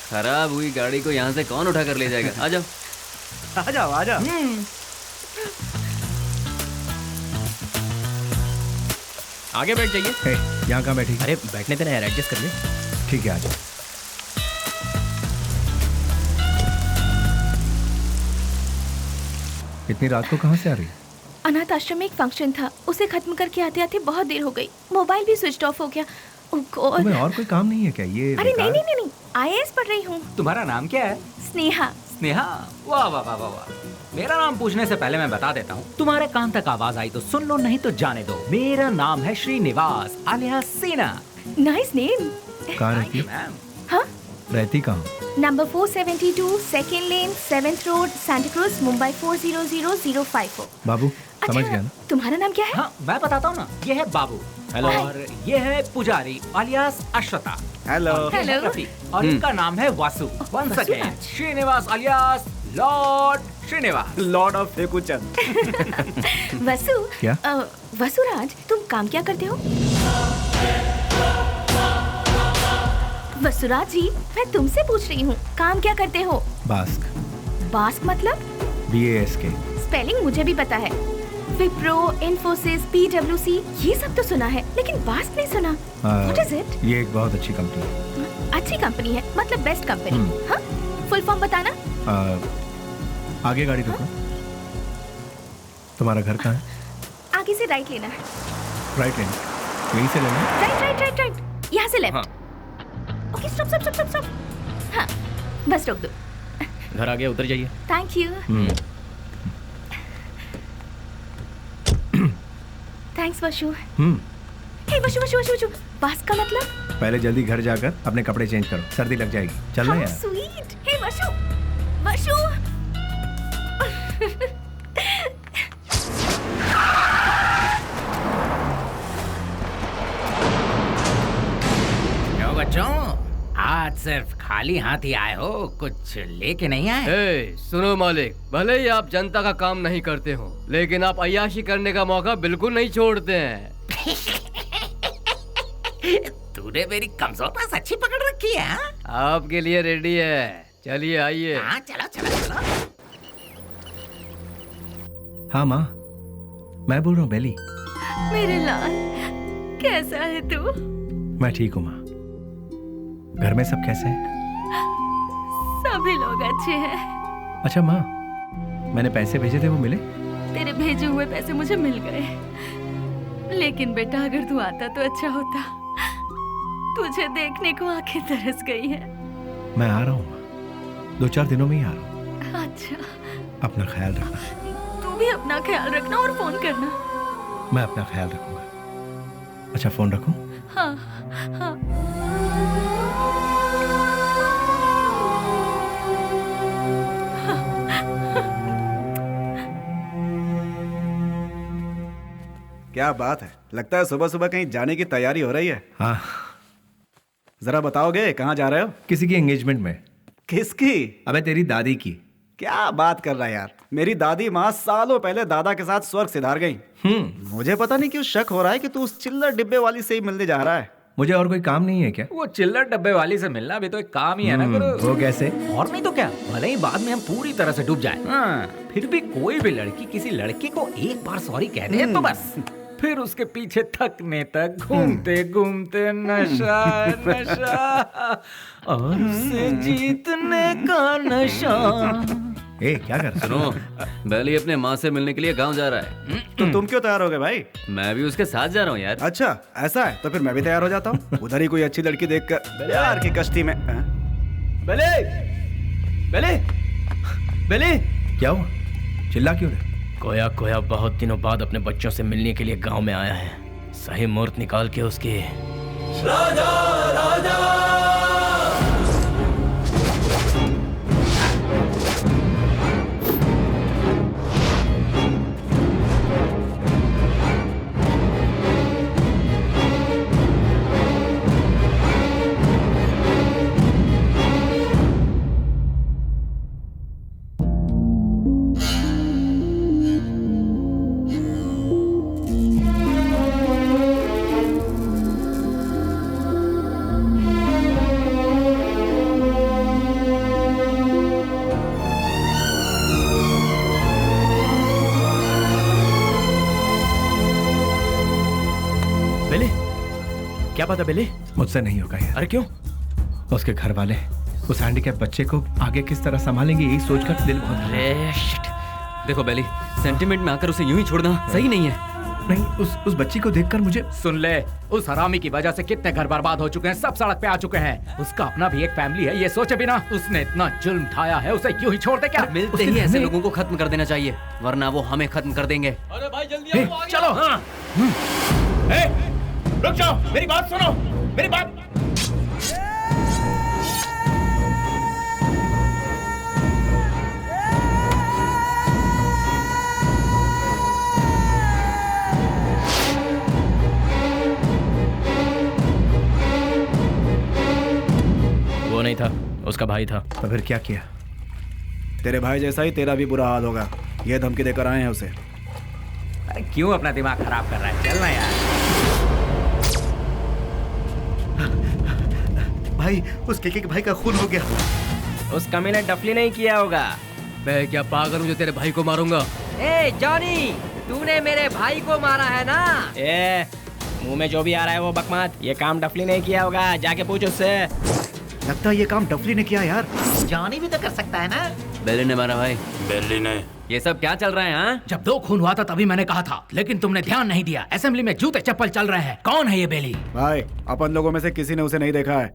खराब हुई गाड़ी को यहाँ से कौन उठा कर ले जाएगा? आ जाओ। आ जाओ आ जाओ। आगे बैठ जाइए। हे, यहाँ कहाँ बैठी? अरे बैठने देना यार, एडजस्ट कर ले। ठीक है, आ जाओ। इतनी रात को कहाँ से आ रही? अनाथ आश्रम में एक फंक्शन था, उसे खत्म करके आते आते बहुत देर हो गई। मोबाइल भी स्विच ऑफ हो गया। ओह गॉड। तुम्हें और कोई काम नहीं है क्या? ये अरे नहीं नहीं नहीं नहीं, IAS पढ़ रही हूँ। तुम्हारा नाम क्या है? स्नेहा। स्नेहा, वाह वाह वाह वाह वाह। मेरा नाम पूछने से पहले मैं बता देता हूँ, तुम्हारे कान तक आवाज आई तो सुन लो, नहीं तो जाने दो। मेरा नाम है श्रीनिवास आलियास सेना। Nice name. कहाँ रहती है? मैम, हाँ, रहती कहाँ? नंबर 472 सेकेंड लेन 7th road Santa cruise Mumbai 400054। बाबू समझ गया ना? तुम्हारा नाम क्या है? हाँ मैं बताता हूँ ना, ये है बाबू। हेलो। और ये है पुजारी आलियास अश्वता। हेलो। और ये है हेलो। रफी, और इनका नाम है Vasu. Once again Srinivas alias lord Srinivas. Lord of Fekuchand. Vasu. क्या? वसुराज, तुम काम क्या करते हो? वसुराज जी, मैं तुमसे पूछ रही हूँ, काम क्या करते हो? बास्क। बास्क मतलब? BASK। स्पेलिंग मुझे भी पता है। विप्रो, इन्फोसिस, PwC, ये सब तो सुना है, लेकिन बास्क नहीं सुना। What is it? ये एक बहुत अच्छी कंपनी है। अच्छी कंपनी है, मतलब बेस्ट कंपनी। हाँ, फुल फॉर्म बताना। आगे गाड़ी रोको। तुम्हारा घर कहाँ है? आगे से राइट लेना है। राइट लेना। यहीं से लेना है? राइट राइट राइट राइट, यहाँ से left. Okay, stop stop stop stop. हाँ, बस रोक दो। घर आ गया, उतर जाइए। Thank you. Thanks Vashu. Hey Vashu Vashu Vashu Vashu, बास्क का मतलब? पहले जल्दी घर जाकर अपने कपड़े चेंज करो, सर्दी लग जाएगी। चलना How यार। sweet. हे वशु वशु। क्यों बच्चों, आज सिर्फ खाली हाथ ही आए हो, कुछ लेके नहीं आए? ए, सुनो मालिक, भले ही आप जनता का काम नहीं करते हो, लेकिन आप अय्याशी करने का मौका बिल्कुल नहीं छोड़ते हैं। तूने मेरी कमजोर पास अच्छी पकड़ रखी है। हाँ? आपके लिए रेडी है, चलिए आइए। हाँ, चलो चलो चलो। हाँ माँ, मैं बोल रहा हूँ बेली। मेरे लाल, कैसा है तू? मैं ठीक हूँ माँ। घर में सब कैसे हैं? सभी लोग अच्छे हैं। अच्छा माँ, मैंने पैसे भेजे थे, वो मिले? तेरे भेजे हुए पैसे मुझे मिल गए, लेकिन बेटा अगर तू आता तो अच्छा होता। तुझे देखने को आंखें तरस गई हैं। मैं आ रहा हूँ माँ, 2-4 दिनों में ही आ रहा हूँ। अच्छा, अपना ख्याल रखना। तू भी अपना ख्याल रखना और फोन करना। मैं अपना ख्याल रखूंगा। अच्छा, फोन रखूं? हाँ हाँ। क्या बात है, लगता है सुबह सुबह कहीं जाने की तैयारी हो रही है। हाँ। जरा बताओगे कहाँ जा रहे हो? किसी की एंगेजमेंट में। किसकी? अबे तेरी दादी की। क्या बात कर रहा है यार, मेरी दादी माँ सालों पहले दादा के साथ स्वर्ग सिधार गई। मुझे पता नहीं क्यों शक हो रहा है कि तू उस चिल्लर डिब्बे वाली से ही मिलने जा रहा है। मुझे और कोई काम नहीं है क्या? वो चिल्लर डब्बे वाली से मिलना भी तो एक काम ही है ना गुरु। वो कैसे? और नहीं तो क्या, भले ही बाद में हम पूरी तरह से डूब जाएं। हाँ, फिर भी कोई भी लड़की किसी लड़के को एक बार सॉरी कह दे तो बस, फिर उसके पीछे थकने तक घूमते घूमते नशा नशा और उसे जीतने का नशा। ए क्या कर सुनो, बेली अपने माँ से मिलने के लिए गांव जा रहा है। तो तुम क्यों तैयार हो गए भाई? मैं भी उसके साथ जा रहा हूँ यार। अच्छा ऐसा है, तो फिर मैं भी तैयार हो जाता हूँ। उधर ही कोई अच्छी लड़की देखकर यार की कश्ती में। बेले बेले बेले क्या हुआ? चिल्ला क्यों रहे? कोया कोया बहुत दिनों बाद अपने बच्चों से मिलने के लिए गांव में आया है। सही मुहूर्त निकाल के उसके राजा राजा क्या पता बेले? मुझसे नहीं होगा यार। अरे क्यों? उसके घर वाले उस हैंडीकैप बच्चे को आगे किस तरह संभालेंगे यही सोचकर दिल बहुत। अरे शिट। देखो बेली, सेंटिमेंट में आकर उसे यूं ही छोड़ना सही नहीं है। नहीं, उस बच्ची को देखकर मुझे। सुन ले, उस हरामी की वजह से कितने घर बर्बाद हो चुके हैं, सब सड़क पे आ चुके हैं। उसका अपना भी एक फैमिली है, ये सोचे बिना उसने इतना जुल्म ढाया है, उसे यूं ही छोड़ दे क्या? मिलते ही ऐसे लोगों को खत्म कर देना चाहिए, वरना वो हमें खत्म कर देंगे। अरे भाई जल्दी आओ, चलो। हाँ रुक जाओ, मेरी बात सुनो, मेरी बात। वो नहीं था, उसका भाई था। तो फिर क्या किया? तेरे भाई जैसा ही तेरा भी बुरा हाल होगा, ये धमकी देकर आए हैं उसे। अरे क्यों अपना दिमाग खराब कर रहा है? चलना यार। भाई, उस केके के भाई का खून हो गया। उस कमी ने डफली नहीं किया होगा। मैं क्या पागल हूँ जो तेरे भाई को मारूंगा? ए जॉनी, तूने मेरे भाई को मारा है ना? ए, मुंह में जो भी आ रहा है वो बकवास। ये काम डफली नहीं किया होगा, जाके पूछ उससे। लगता है ये काम डफली ने किया यार। जॉनी भी तो कर सकता है ना? बेली ने मारा भाई। बेली ने। ये सब क्या चल रहा है? हाँ, जब 2 खून हुआ था तभी मैंने कहा था, लेकिन तुमने ध्यान नहीं दिया। असेंबली में जूते चप्पल चल रहे हैं। कौन है ये बेली? भाई, अपन लोगों में से किसी ने उसे नहीं देखा है।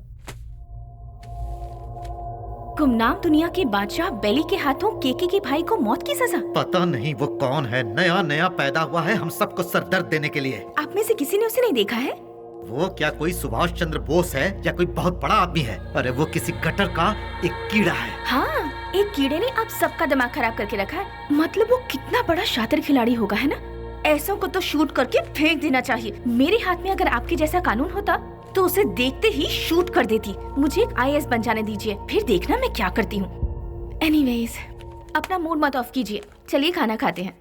गुमनाम दुनिया के बादशाह बेली के हाथों केके के भाई को मौत की सजा। पता नहीं वो कौन है, नया नया पैदा हुआ है हम सबको सरदर्द देने के लिए। आप में से किसी ने उसे नहीं देखा है? वो क्या कोई सुभाष चंद्र बोस है या कोई बहुत बड़ा आदमी है? अरे वो किसी गटर का एक कीड़ा है। हाँ, एक कीड़े ने आप सबका दिमाग खराब करके रखा है। मतलब वो कितना बड़ा शातिर खिलाड़ी होगा, है ना? ऐसों को तो शूट करके फेंक देना चाहिए। मेरे हाथ में अगर आपके जैसा कानून होता तो उसे देखते ही शूट कर देती। मुझे एक IAS बन जाने दीजिए, फिर देखना मैं क्या करती हूँ। एनीवेज, अपना मूड मत ऑफ कीजिए, चलिए खाना खाते हैं।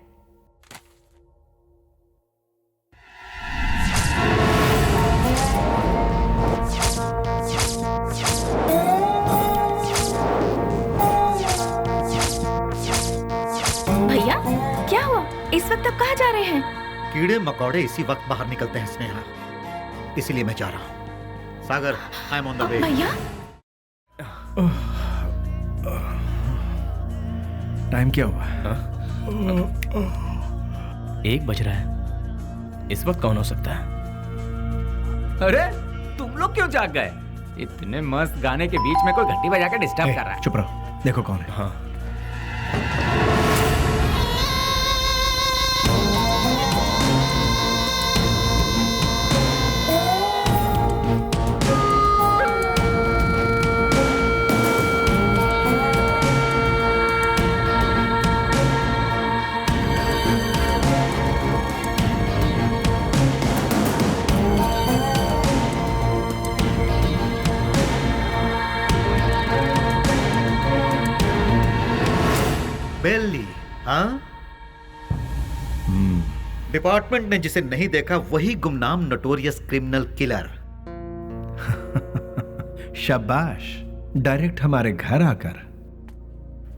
भैया, क्या हुआ? इस वक्त आप कहाँ जा रहे हैं? कीड़े मकोड़े इसी वक्त बाहर निकलते हैं स्नेहा, इसीलिए मैं जा रहा हूँ। Sagar, I am on the way. भैया, टाइम क्या हुआ? 1 बज रहा है। इस वक्त कौन हो सकता है? अरे तुम लोग क्यों जाग गए? इतने मस्त गाने के बीच में कोई घंटी बजा के डिस्टर्ब कर रहा है। चुप रहो, देखो कौन है। हाँ, बेली, हाँ? डिपार्टमेंट ने जिसे नहीं देखा वही गुमनाम नोटोरियस क्रिमिनल किलर। शाबाश, डायरेक्ट हमारे घर आकर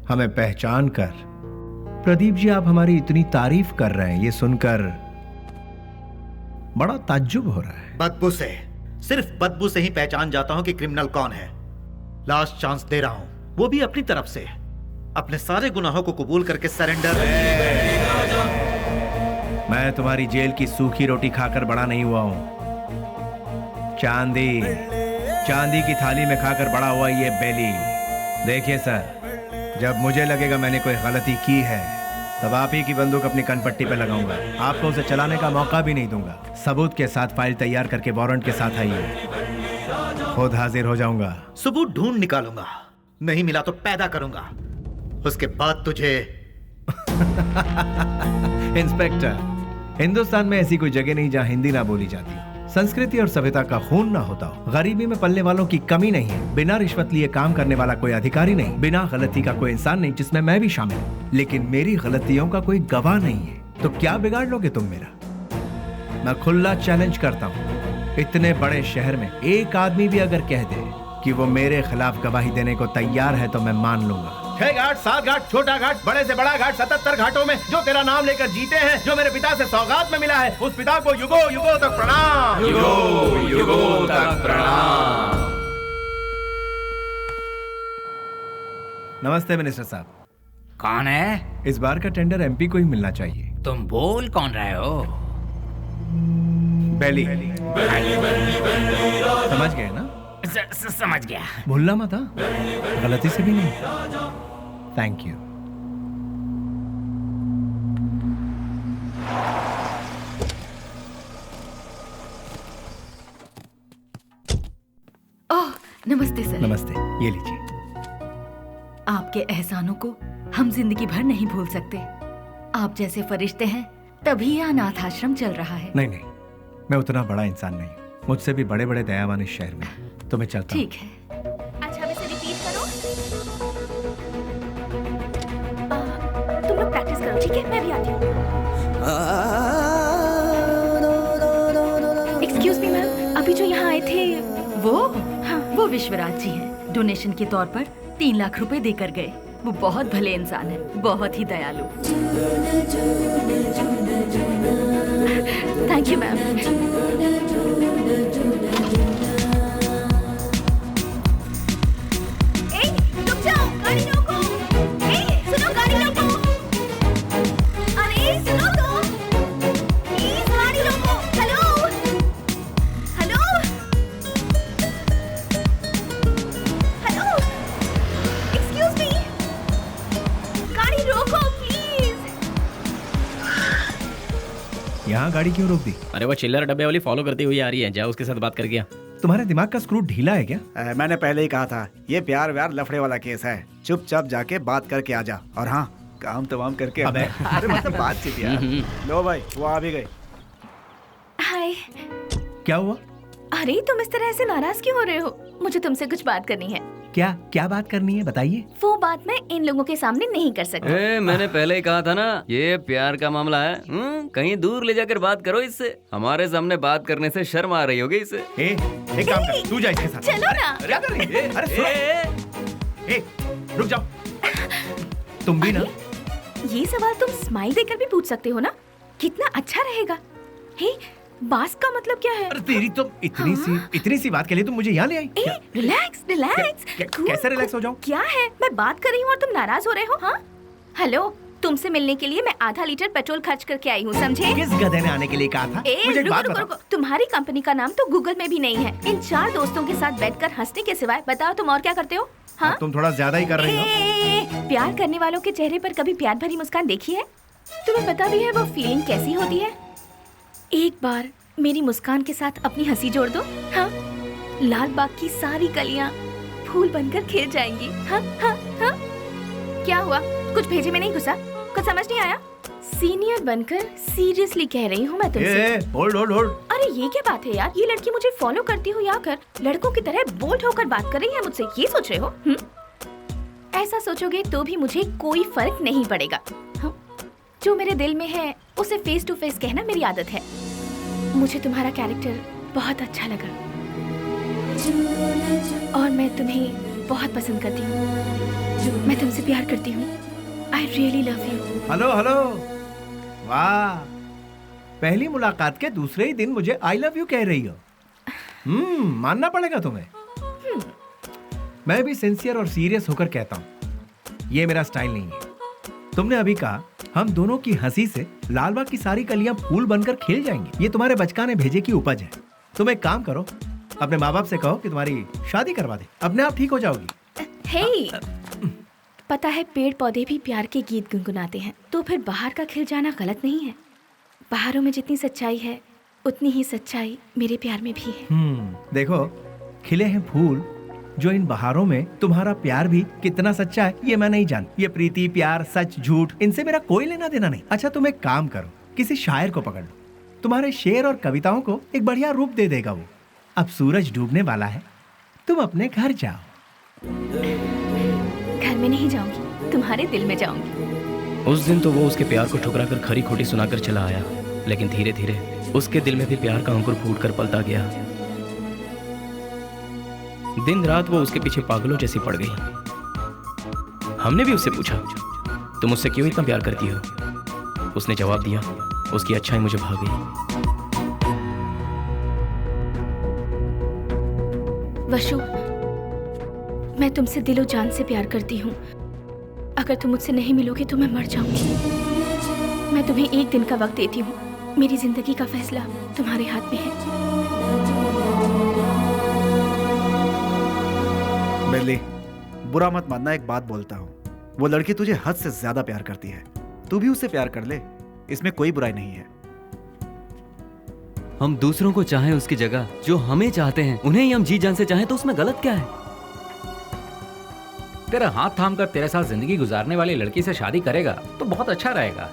हमें पहचान कर। प्रदीप जी, आप हमारी इतनी तारीफ कर रहे हैं, ये सुनकर बड़ा ताज्जुब हो रहा है। बदबू से, सिर्फ बदबू से ही पहचान जाता हूं कि क्रिमिनल कौन है। लास्ट चांस दे रहा हूं, वो भी अपनी तरफ से। अपने सारे गुनाहों को कबूल करके सरेंडर। मैं तुम्हारी जेल की सूखी रोटी खाकर बड़ा नहीं हुआ हूं। चांदी की थाली में खाकर बड़ा हुआ ये बेली। देखिए सर, जब मुझे लगेगा मैंने कोई गलती की है तब आप ही की बंदूक अपनी कनपट्टी पे लगाऊंगा। आपको उसे चलाने का मौका भी नहीं दूंगा। सबूत के साथ फाइल तैयार करके वारंट के साथ आइए, खुद हाजिर हो जाऊंगा। सबूत ढूंढ निकालूंगा, नहीं मिला तो पैदा करूंगा, उसके बाद तुझे। इंस्पेक्टर, हिंदुस्तान में ऐसी कोई जगह नहीं जहां हिंदी ना बोली जाती, संस्कृति और सभ्यता का खून ना होता हो, गरीबी में पलने वालों की कमी नहीं है, बिना रिश्वत लिए काम करने वाला कोई अधिकारी नहीं, बिना गलती का कोई इंसान नहीं, जिसमें मैं भी शामिल हूँ। लेकिन मेरी गलतियों का कोई गवाह नहीं है, तो क्या बिगाड़ लोगे तुम मेरा? मैं खुला चैलेंज करता हूँ, इतने बड़े शहर में एक आदमी भी अगर कह दे कि वो मेरे खिलाफ गवाही देने को तैयार है तो मैं मान लूंगा। 6 घाट, 7 घाट, छोटा घाट, बड़े से बड़ा घाट, 77 घाटों में जो तेरा नाम लेकर जीते हैं, जो मेरे पिता से सौगात में मिला है, उस पिता को युगो युगो तक प्रणाम। युगो युगो तक प्रणाम। नमस्ते मिनिस्टर साहब। कौन है? इस बार का टेंडर एमपी को ही मिलना चाहिए। तुम बोल कौन रहे हो? बेली। समझ गए ना? समझ गया। भूलना मत, गलती से भी नहीं। Thank you. ओह, नमस्ते सर। नमस्ते, ये लीजिए। आपके एहसानों को हम जिंदगी भर नहीं भूल सकते। आप जैसे फरिश्ते हैं तभी यह अनाथ आश्रम चल रहा है। नहीं, मैं उतना बड़ा इंसान नहीं, मुझसे भी बड़े बड़े दयावान इस शहर में, तो मैं चलता हूँ। ठीक है। अच्छा, वैसे रिपीट करो। तुम लोग प्रैक्टिस करो, ठीक है? मैं भी आती हूँ। एक्सक्यूज मी मैम, अभी जो यहाँ आए थे वो? हाँ, वो विश्वराज जी हैं। डोनेशन के तौर पर 3 लाख रुपए देकर गए। वो बहुत भले इंसान है, बहुत ही दयालु। Thank you ma'am. यहाँ गाड़ी क्यों रोक दी? अरे वो चिल्लर डब्बे वाली फॉलो करती हुई आ रही है, जाओ उसके साथ बात करके आ। तुम्हारे दिमाग का स्क्रू ढीला है क्या? मैंने पहले ही कहा था, ये प्यार व्यार लफड़े वाला केस है, चुपचाप जाके बात करके आ जा। और हाँ, काम तमाम करके अबे अरे मतलब बातचीत यार। लो भाई, वो आ भी गए। हाय। क्या हुआ? अरे तुम इस तरह से नाराज क्यों हो रहे हो? मुझे तुमसे कुछ बात करनी है। क्या बात करनी है, बताइए। वो बात मैं इन लोगों के सामने नहीं कर सकती। मैंने पहले ही कहा था ना, ये प्यार का मामला है। कहीं दूर ले जाकर बात करो इससे। हमारे सामने बात करने से शर्म आ रही होगी इसे। एक काम कर, तू जा इसके साथ। चलो ना। क्या कर रही है? अरे सुनो, रुक जाओ। तुम भी ना। ये सवाल तुम स्माइल देकर भी पूछ सकते हो ना, कितना अच्छा रहेगा। हे, बास का मतलब क्या है? अरे तेरी तो इतनी सी बात के लिए तुम मुझे यहाँ ले आई। रिलैक्स। कैसे रिलैक्स हो जाऊं? क्या है, मैं बात कर रही हूँ और तुम नाराज हो रहे हो? हाँ, हेलो, तुमसे मिलने के लिए मैं आधा लीटर पेट्रोल खर्च करके आई हूँ, समझे? किस गधे ने आने के लिए कहा था? मुझे एक बात बताओ। तुम्हारी कंपनी का नाम तो गूगल में भी नहीं है। इन 4 दोस्तों के साथ बैठकर हंसने के सिवाय बताओ तुम और क्या करते हो? हाँ, तुम थोड़ा ज्यादा ही कर रही हो। प्यार करने वालों के चेहरे पर कभी प्यार भरी मुस्कान देखी है? तुम्हें पता भी है वो फीलिंग कैसी होती है? एक बार मेरी मुस्कान के साथ अपनी हंसी जोड़ दो। हाँ, लाल बाग की सारी कलियां फूल बनकर खिल जाएंगी। हाँ हाँ हाँ। क्या हुआ, कुछ भेजे में नहीं घुसा? कुछ समझ नहीं आया? सीनियर बनकर सीरियसली कह रही हूँ मैं तुमसे। होल्ड। अरे ये क्या बात है यार, ये लड़की मुझे फॉलो करती हुई आकर लड़कों की तरह बोल्ड होकर बात कर रही है मुझसे, ये सोच रहे हो? ऐसा सोचोगे तो भी मुझे कोई फर्क नहीं पड़ेगा। जो मेरे दिल में है उसे फेस टू फेस कहना मेरी आदत है। मुझे तुम्हारा कैरेक्टर बहुत अच्छा लगा और मैं तुम्हें बहुत पसंद करती हूँ। मैं तुमसे प्यार करती हूँ। I really love you। Hello. वाह, पहली मुलाकात के दूसरे ही दिन मुझे I love you कह रही हो। मानना पड़ेगा तुम्हें। मैं भी सिंसियर और सीरियस होकर कहता हूँ। ये मेरा स्टाइल नहीं है। तुमने अभी कहा हम दोनों की हंसी से लालबाग की सारी कलियां फूल बनकर खिल जाएंगी। ये तुम्हारे बचकाने भेजे की उपज है। तुम एक काम करो, अपने माँ बाप से कहो कि तुम्हारी शादी करवा दे, अपने आप ठीक हो जाओगी। हे, पता है पेड़ पौधे भी प्यार के गीत गुनगुनाते हैं, तो फिर बाहर का खिल जाना गलत नहीं है। बाहरों में जितनी सच्चाई है उतनी ही सच्चाई मेरे प्यार में भी है। देखो, खिले हैं फूल जो इन बहारों में तुम्हारा प्यार भी कितना सच्चा है ये मैं नहीं जानती। ये प्रीति, प्यार, सच, झूठ, इनसे मेरा कोई लेना देना नहीं। अच्छा तुम एक काम करो, किसी शायर को पकड़ लो, तुम्हारे शेर और कविताओं को एक बढ़िया रूप दे देगा वो। अब सूरज डूबने वाला है, तुम अपने घर जाओ। घर में नहीं जाऊंगी, तुम्हारे दिल में जाऊंगी। उस दिन तो वो उसके प्यार को ठुकरा कर खरी खोटी सुनाकर चला आया, लेकिन धीरे धीरे उसके दिल में भी प्यार का अंकुर फूट कर पलता गया। दिन रात वो उसके पीछे पागलों जैसी पड़ गई। हमने भी उससे पूछा, तुम मुझसे क्यों इतना प्यार करती हो? उसने जवाब दिया, उसकी अच्छाई मुझे भा गई। वशु, मैं तुमसे दिलो जान से प्यार करती हूँ। अगर तुम मुझसे नहीं मिलोगे तो मैं मर जाऊंगी। मैं तुम्हें एक दिन का वक्त देती हूँ। मेरी जिंदगी का फैसला तुम्हारे हाथ में है। बेली, बुरा मत मानना, एक बात बोलता हूँ। वो लड़की तुझे हद से ज्यादा प्यार करती है, तू भी उससे प्यार कर ले, इसमें कोई बुराई नहीं है। हम दूसरों को चाहें उसकी जगह जो हमें चाहते हैं, उन्हें ही हम जी जान से चाहें तो उसमें गलत क्या है? तेरा हाथ थाम कर तेरे साथ जिंदगी गुजारने वाली लड़की से शादी करेगा तो बहुत अच्छा रहेगा।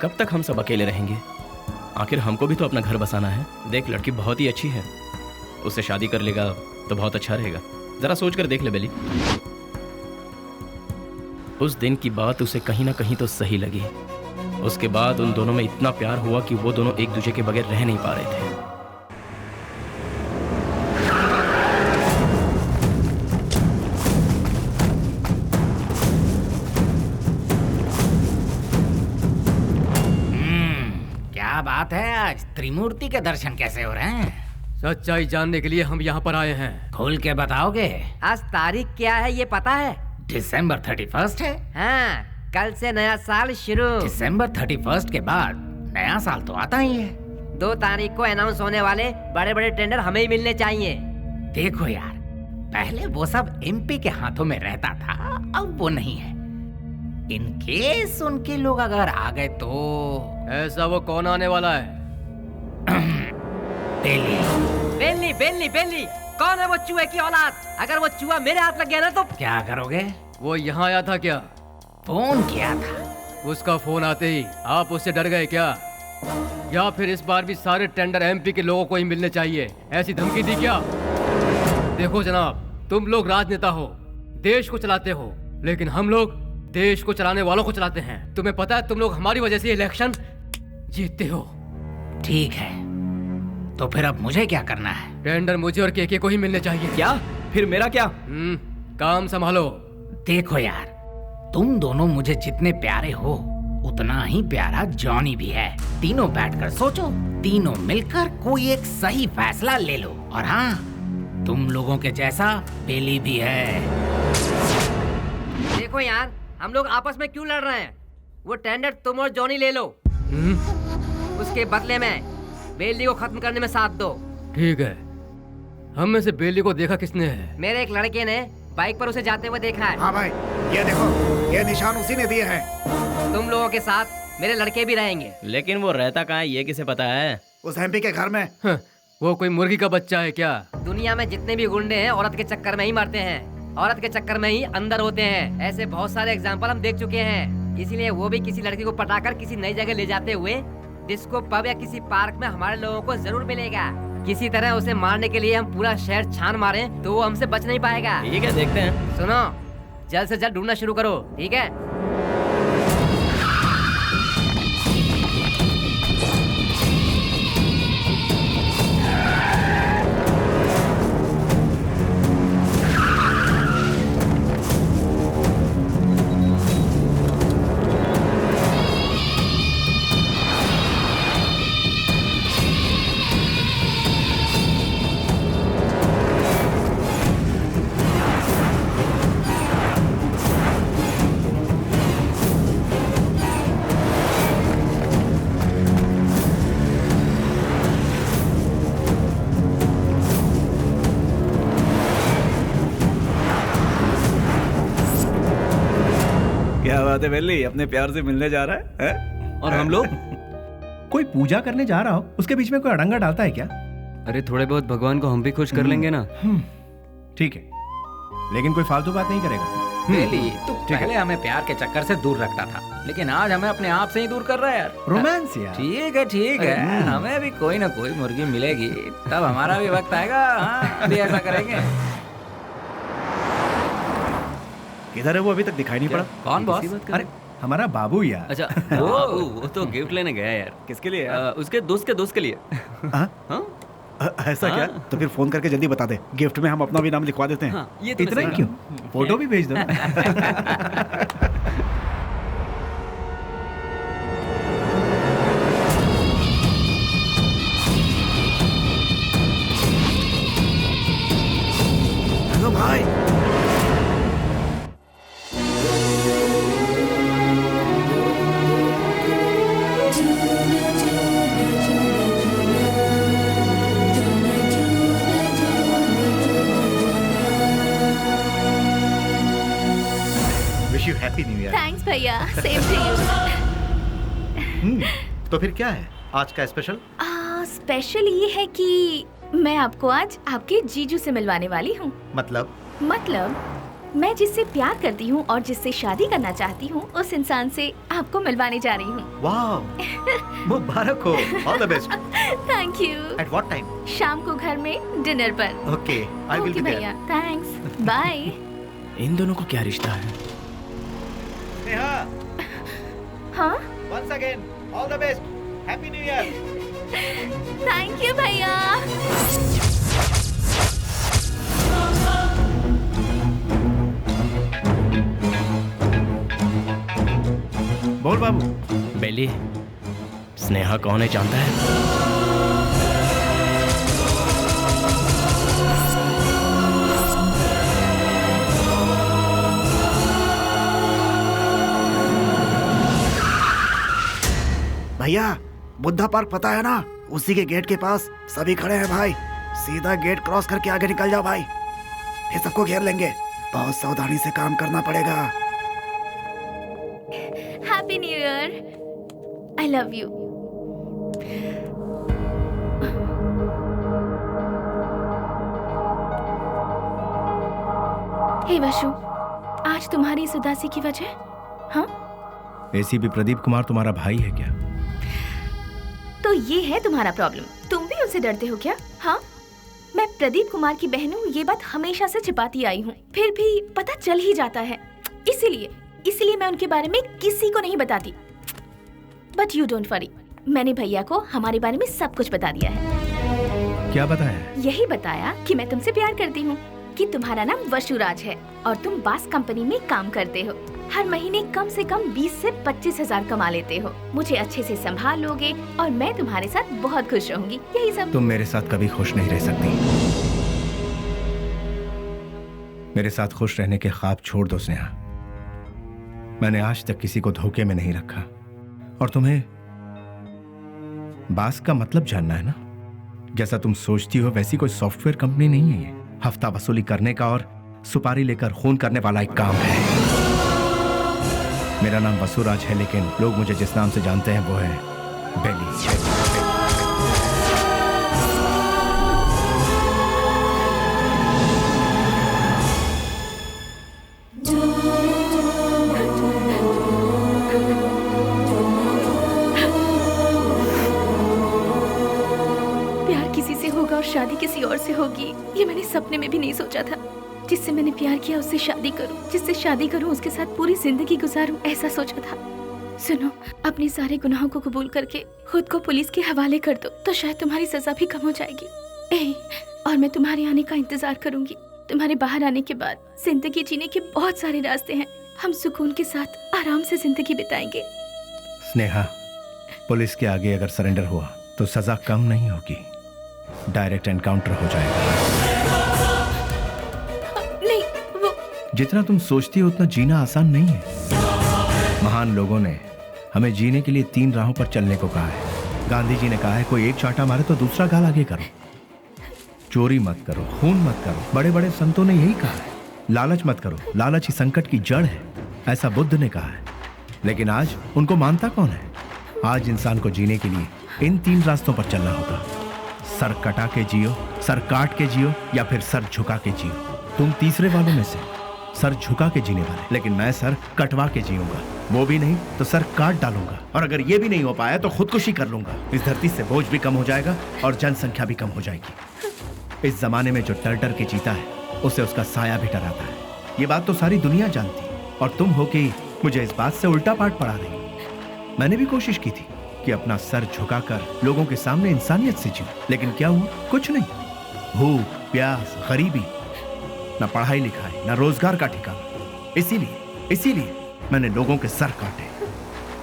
कब तक हम सब अकेले रहेंगे? आखिर हमको भी तो अपना घर बसाना है। देख, लड़की बहुत ही अच्छी है, उससे शादी कर लेगा तो बहुत अच्छा रहेगा। जरा सोच कर देख ले बेली। उस दिन की बात उसे कहीं ना कहीं तो सही लगी। उसके बाद उन दोनों में इतना प्यार हुआ कि वो दोनों एक दूसरे के बगैर रह नहीं पा रहे थे। क्या बात है, आज त्रिमूर्ति के दर्शन कैसे हो रहे हैं? सच्चाई जानने के लिए हम यहाँ पर आए हैं। खोल के बताओगे? आज तारीख क्या है ये पता है? दिसंबर 31 है। हाँ, कल से नया साल शुरू। दिसंबर 31 के बाद नया साल तो आता ही है। 2 तारीख को अनाउंस होने वाले बड़े बड़े टेंडर हमें ही मिलने चाहिए। देखो यार, पहले वो सब एमपी के हाथों में रहता था, अब वो नहीं है। इन केस उनके लोग अगर आ गए तो। ऐसा वो कौन आने वाला है? बेली बेली बेली बेली, कौन है वो चूहे की औलाद? अगर वो चूहा मेरे हाथ लग गया ना तो क्या करोगे? वो यहाँ आया था क्या? फोन किया था। उसका फोन आते ही आप उससे डर गए क्या? या फिर इस बार भी सारे टेंडर एमपी के लोगों को ही मिलने चाहिए, ऐसी धमकी दी क्या? देखो जनाब, तुम लोग राजनेता हो, देश को चलाते हो, लेकिन हम लोग देश को चलाने वालों को चलाते हैं। तुम्हें पता है तुम लोग हमारी वजह से इलेक्शन जीतते हो। ठीक है, तो फिर अब मुझे क्या करना है? टेंडर मुझे और केके को ही मिलने चाहिए। क्या? फिर मेरा क्या? काम संभालो। देखो यार, तुम दोनों मुझे जितने प्यारे हो उतना ही प्यारा जॉनी भी है। तीनों बैठकर सोचो, तीनों मिलकर कोई एक सही फैसला ले लो। और हाँ, तुम लोगों के जैसा बेली भी है। देखो यार, हम लोग आपस में क्यों लड़ रहे हैं? वो टेंडर तुम और जॉनी ले लो। उसके बदले में बेली को खत्म करने में साथ दो। ठीक है। हम में से बेली को देखा किसने है? मेरे एक लड़के ने बाइक पर उसे जाते हुए देखा है। हाँ भाई, ये देखो, ये निशान उसी ने दिए हैं। तुम लोगों के साथ मेरे लड़के भी रहेंगे। लेकिन वो रहता कहाँ है ये किसे पता है? उस एमपी के घर में। वो कोई मुर्गी का बच्चा है क्या? दुनिया में जितने भी गुंडे हैं औरत के चक्कर में ही मरते हैं, औरत के चक्कर में ही अंदर होते हैं। ऐसे बहुत सारे एग्जाम्पल हम देख चुके हैं। इसीलिए वो भी किसी लड़की को पटाकर किसी नई जगह ले जाते हुए डिस्को पब या किसी पार्क में हमारे लोगों को जरूर मिलेगा। किसी तरह उसे मारने के लिए हम पूरा शहर छान मारें तो वो हमसे बच नहीं पाएगा। ठीक है, देखते हैं। सुनो, जल्द से जल्द ढूंढना शुरू करो, ठीक है? क्या बात है बेली, अपने प्यार से मिलने जा रहा है? और हम लोग कोई पूजा करने जा रहा हो, उसके बीच में कोई अड़ंगा डालता है क्या? अरे थोड़े बहुत भगवान को हम भी खुश कर लेंगे ना। ठीक है, लेकिन कोई फालतू बात नहीं करेगा। बेली, तू पहले हमें प्यार के चक्कर से दूर रखता था, लेकिन आज हमें अपने आप से ही दूर कर रहा है यार। रोमांस यार। ठीक है, हमें भी कोई ना कोई मुर्गी मिलेगी, तब हमारा भी वक्त आएगा। हाँ, भी ऐसा करेंगे। किधर है वो? अभी तक दिखाई नहीं पड़ा। कौन बॉस? अरे हमारा बाबू यार। अच्छा वो तो गिफ्ट लेने गया यार। किसके लिए? उसके दोस्त के लिए। ऐसा क्या? तो फिर फोन करके जल्दी बता दे, गिफ्ट में हम अपना भी नाम लिखवा देते हैं। ये तो इतना क्यों? फोटो भी भेज दो। हेलो भाई। Wish you happy new year. Thanks भैया, सेम टू यू। तो फिर क्या है आज का स्पेशल? स्पेशल ये है कि मैं आपको आज आपके जीजू से मिलवाने वाली हूँ। मतलब मैं जिससे प्यार करती हूँ और जिससे शादी करना चाहती हूँ, उस इंसान से आपको मिलवाने जा रही हूँ। वाह, मुबारक हो। All the best. Thank you. At what time? शाम को घर में डिनर पर। Okay, I will be there. भैया, थैंक्स, बाय। इन दोनों को क्या रिश्ता है? नेहा, हाँ? Once again all the best, happy new year. Thank you भैया। बोल बाबू। बेली, स्नेहा कौन है जानता है? भैया, बुद्धा पार्क पता है ना? उसी के गेट के पास सभी खड़े हैं भाई। सीधा गेट क्रॉस करके आगे निकल जाओ भाई, फिर सबको घेर लेंगे। बहुत सावधानी से काम करना पड़ेगा। Happy new year. I love you. Hey Vashu, आज तुम्हारी इस उदासी की वजह? हाँ? एसीपी प्रदीप कुमार तुम्हारा भाई है क्या? तो ये है तुम्हारा प्रॉब्लम, तुम भी उनसे डरते हो क्या? हाँ, मैं प्रदीप कुमार की बहन हूँ, ये बात हमेशा से छिपाती आई हूँ, फिर भी पता चल ही जाता है। इसीलिए मैं उनके बारे में किसी को नहीं बताती। बट यू डोंट वरी, मैंने भैया को हमारे बारे में सब कुछ बता दिया है। क्या बताया? यही बताया कि मैं तुमसे प्यार करती हूँ, कि तुम्हारा नाम वशुराज है और तुम बास कंपनी में काम करते हो। हर महीने कम से कम 20 से 25 हजार कमा लेते हो। मुझे अच्छे से संभाल लोगे और मैं तुम्हारे साथ बहुत खुश रहूंगी। यही सब। तुम मेरे साथ कभी खुश नहीं रह सकती। मेरे साथ खुश रहने के ख्वाब छोड़ दो स्नेहा। मैंने आज तक किसी को धोखे में नहीं रखा। और तुम्हें बास का मतलब जानना है ना? जैसा तुम सोचती हो वैसी कोई सॉफ्टवेयर कंपनी नहीं है ये। हफ्ता वसूली करने का और सुपारी लेकर खून करने वाला एक काम है। मेरा नाम वसुराज है, लेकिन लोग मुझे जिस नाम से जानते हैं वो है बेली। प्यार किसी से होगा और शादी किसी और से होगी, ये मैंने सपने में भी नहीं सोचा था। जिससे मैंने प्यार किया उससे शादी करूं, जिससे शादी करूं उसके साथ पूरी जिंदगी गुजारूं, ऐसा सोचा था। सुनो, अपने सारे गुनाहों को कबूल करके खुद को पुलिस के हवाले कर दो, तो शायद तुम्हारी सजा भी कम हो जाएगी। और मैं तुम्हारे आने का इंतजार करूंगी। तुम्हारे बाहर आने के बाद जिंदगी जीने के बहुत सारे रास्ते हैं। हम सुकून के साथ आराम से जिंदगी बिताएंगे। स्नेहा, पुलिस के आगे अगर सरेंडर हुआ तो सजा कम नहीं होगी, डायरेक्ट एनकाउंटर हो जाएगा। नहीं, वो जितना तुम सोचती हो उतना जीना आसान नहीं है। महान लोगों ने हमें जीने के लिए 3 राहों पर चलने को कहा है। गांधी जी ने कहा है, कोई एक चांटा मारे तो दूसरा गाल आगे करो। चोरी मत करो, खून मत करो। बड़े बड़े संतों ने यही कहा है। लालच मत करो, लालच ही संकट की जड़ है। ऐसा बुद्ध ने कहा है, लेकिन आज उनको मानता कौन है? आज इंसान को जीने के लिए इन 3 रास्तों पर चलना होगा। सर कटा के जियो, सर काट के जियो, या फिर सर झुका के जियो। तुम तीसरे वालों में से सर झुका के जीने वाले, लेकिन मैं सर कटवा के जीऊंगा। वो भी नहीं तो सर काट डालूंगा, और अगर ये भी नहीं हो पाया तो खुदकुशी कर लूंगा। इस धरती से बोझ भी कम हो जाएगा और जनसंख्या भी कम हो जाएगी। इस जमाने में जो डर डर के जीता है उसे उसका साया भी डराता है। ये बात तो सारी दुनिया जानती, और तुम हो कि मुझे इस बात से उल्टा पाठ पढ़ा रही। मैंने भी कोशिश की थी कि अपना सर झुकाकर लोगों के सामने इंसानियत से जीऊं, लेकिन क्या हुआ? कुछ नहीं। भूख, प्यास, गरीबी, न पढ़ाई लिखाई, न रोजगार का ठिकाना। इसीलिए मैंने लोगों के सर काटे,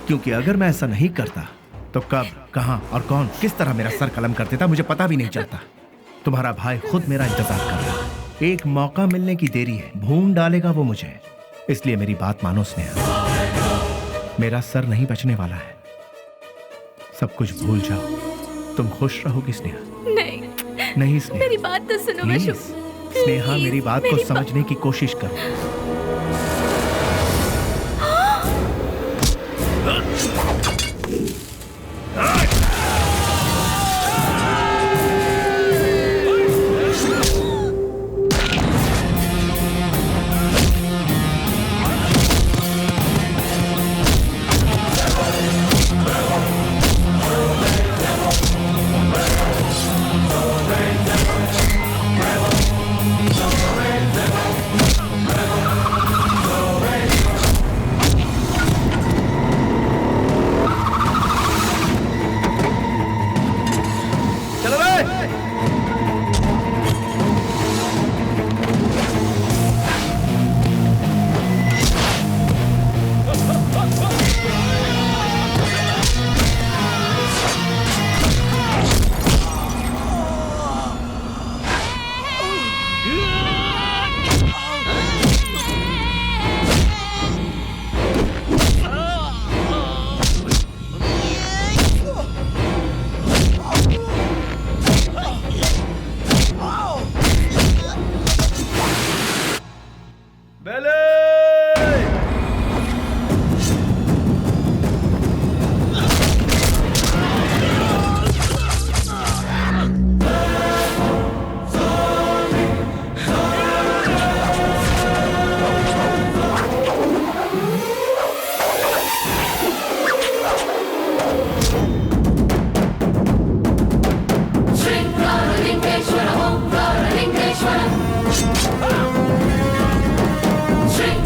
क्योंकि अगर मैं ऐसा नहीं करता तो कब, कहां और कौन किस तरह मेरा सर कलम कर देता मुझे पता भी नहीं चलता। तुम्हारा भाई खुद मेरा इंतजार कर रहा है। एक मौका मिलने की देरी है, भून डालेगा वो मुझे। इसलिए मेरी बात मानो स्नेहा, मेरा सर नहीं बचने वाला है। सब कुछ भूल जाओ। तुम खुश रहोगी स्नेहा? नहीं स्नेहा, मेरी बात तो सुनो वशु। स्नेहा, मेरी बात को समझने की कोशिश करो। Shri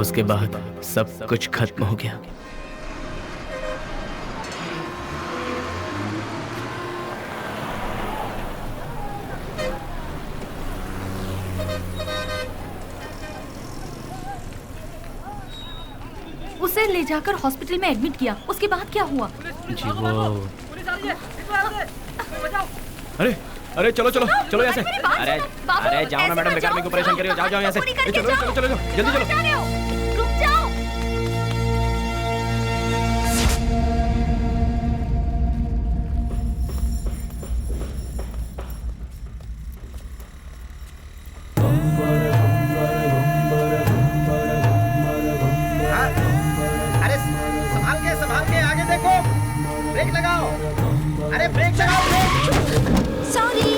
उसके बाद सब कुछ खत्म हो गया। उसे ले जाकर हॉस्पिटल में एडमिट किया, उसके बाद क्या हुआ? जी वो अरे चलो चलो चलो यहाँ से। अरे जाओ ना मैडम, बेकार में क्यों परेशान कर रही हो? जाओ यहाँ से। चलो चलो चलो जल्दी चलो। रुक जाओ। अरे संभाल के आगे देखो, ब्रेक लगाओ। अरे ब्रेक लगाओ, ब्रेक। सॉरी।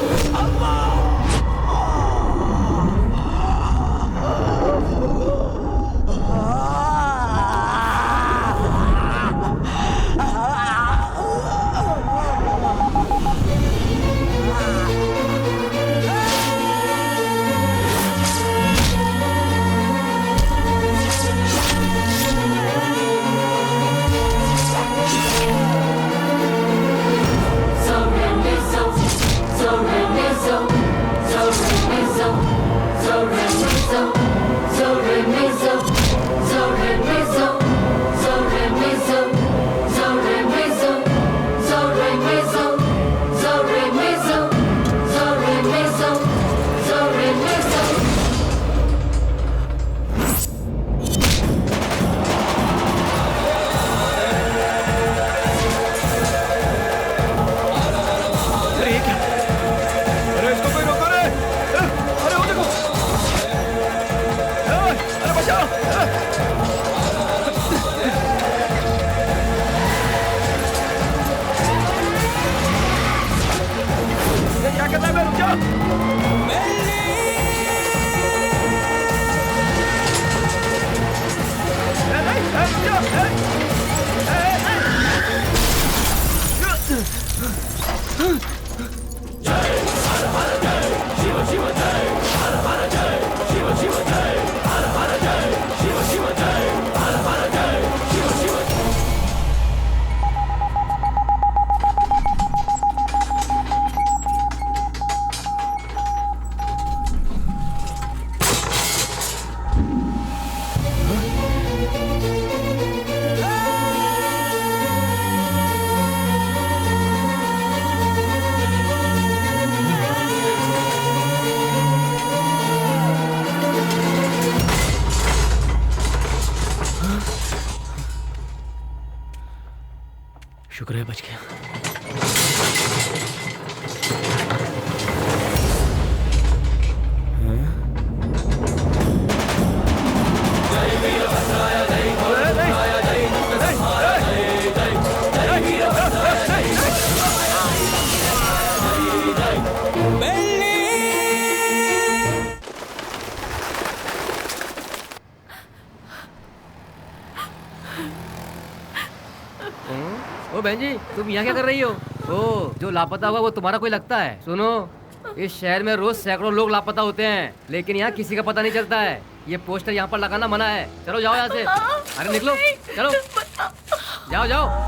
शुक्र है बच गया। ओ बहन जी, तुम यहाँ क्या कर रही हो? ओ, जो लापता हुआ वो तुम्हारा कोई लगता है? सुनो, इस शहर में रोज सैकड़ों लोग लापता होते हैं, लेकिन यहाँ किसी का पता नहीं चलता है। ये पोस्टर यहाँ पर लगाना मना है। चलो जाओ यहाँ से। अरे निकलो, चलो जाओ जाओ।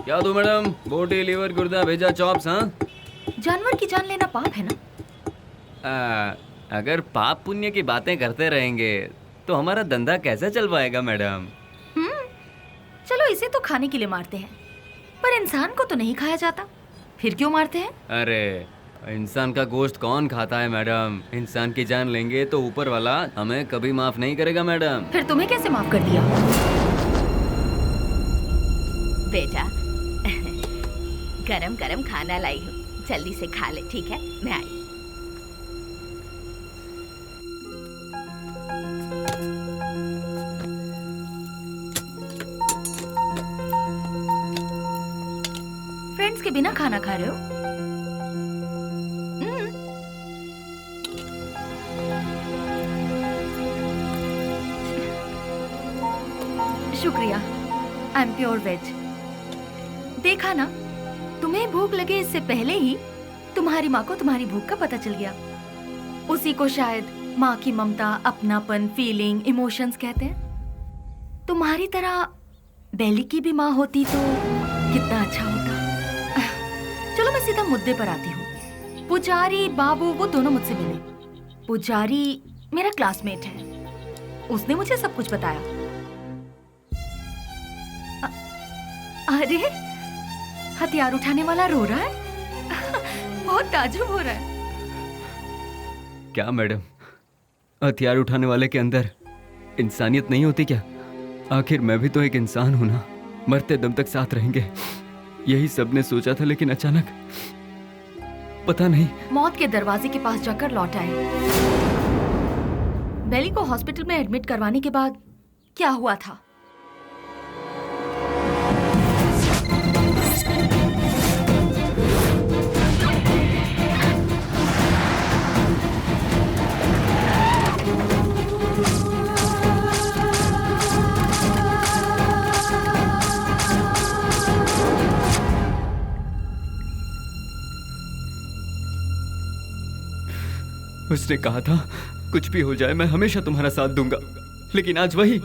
क्या दो मैडम? बोटी, लीवर, गुर्दा, भेजा, चॉप्स। हाँ, जानवर की जान लेना पाप है ना? अगर पाप पुण्य की बातें करते रहेंगे तो हमारा धंधा कैसे चल पाएगा मैडम? चलो इसे तो खाने के लिए मारते हैं, पर इंसान को तो नहीं खाया जाता। फिर क्यों मारते हैं? अरे इंसान का गोश्त कौन खाता है मैडम? इंसान की जान लेंगे तो ऊपर वाला हमें कभी माफ नहीं करेगा मैडम। फिर तुम्हें कैसे माफ कर दिया? बेटा गरम गरम खाना लाई हूँ, जल्दी से खा ले, ठीक है? मैं आई। फ्रेंड्स के बिना खाना खा रहे हो? शुक्रिया। I am pure veg. देखा ना, तुम्हें भूख लगे इससे पहले ही तुम्हारी माँ को तुम्हारी भूख का पता चल गया। उसी को शायद माँ की ममता, अपनापन, फीलिंग, इमोशंस कहते हैं। तुम्हारी तरह बेली की भी माँ होती तो कितना अच्छा होता। चलो मैं सीधा मुद्दे पर आती हूँ। पुजारी बाबू वो दोनों मुझसे मिले। पुजारी मेरा क्लासमेट है, उसने मुझे सब कुछ बताया। अरे हथियार उठाने वाला रो रहा है। बहुत ताज्जुब हो रहा है। क्या मैडम, हथियार उठाने वाले के अंदर इंसानियत नहीं होती क्या? आखिर मैं भी तो एक इंसान हूं ना। मरते दम तक साथ रहेंगे, यही सबने सोचा था, लेकिन अचानक पता नहीं। मौत के दरवाजे के पास जाकर लौट आए। बेली को हॉस्पिटल में एडमिट करवाने के बाद क्या हुआ था? उसने कहा था कुछ भी हो जाए मैं हमेशा तुम्हारा साथ दूंगा, लेकिन आज वही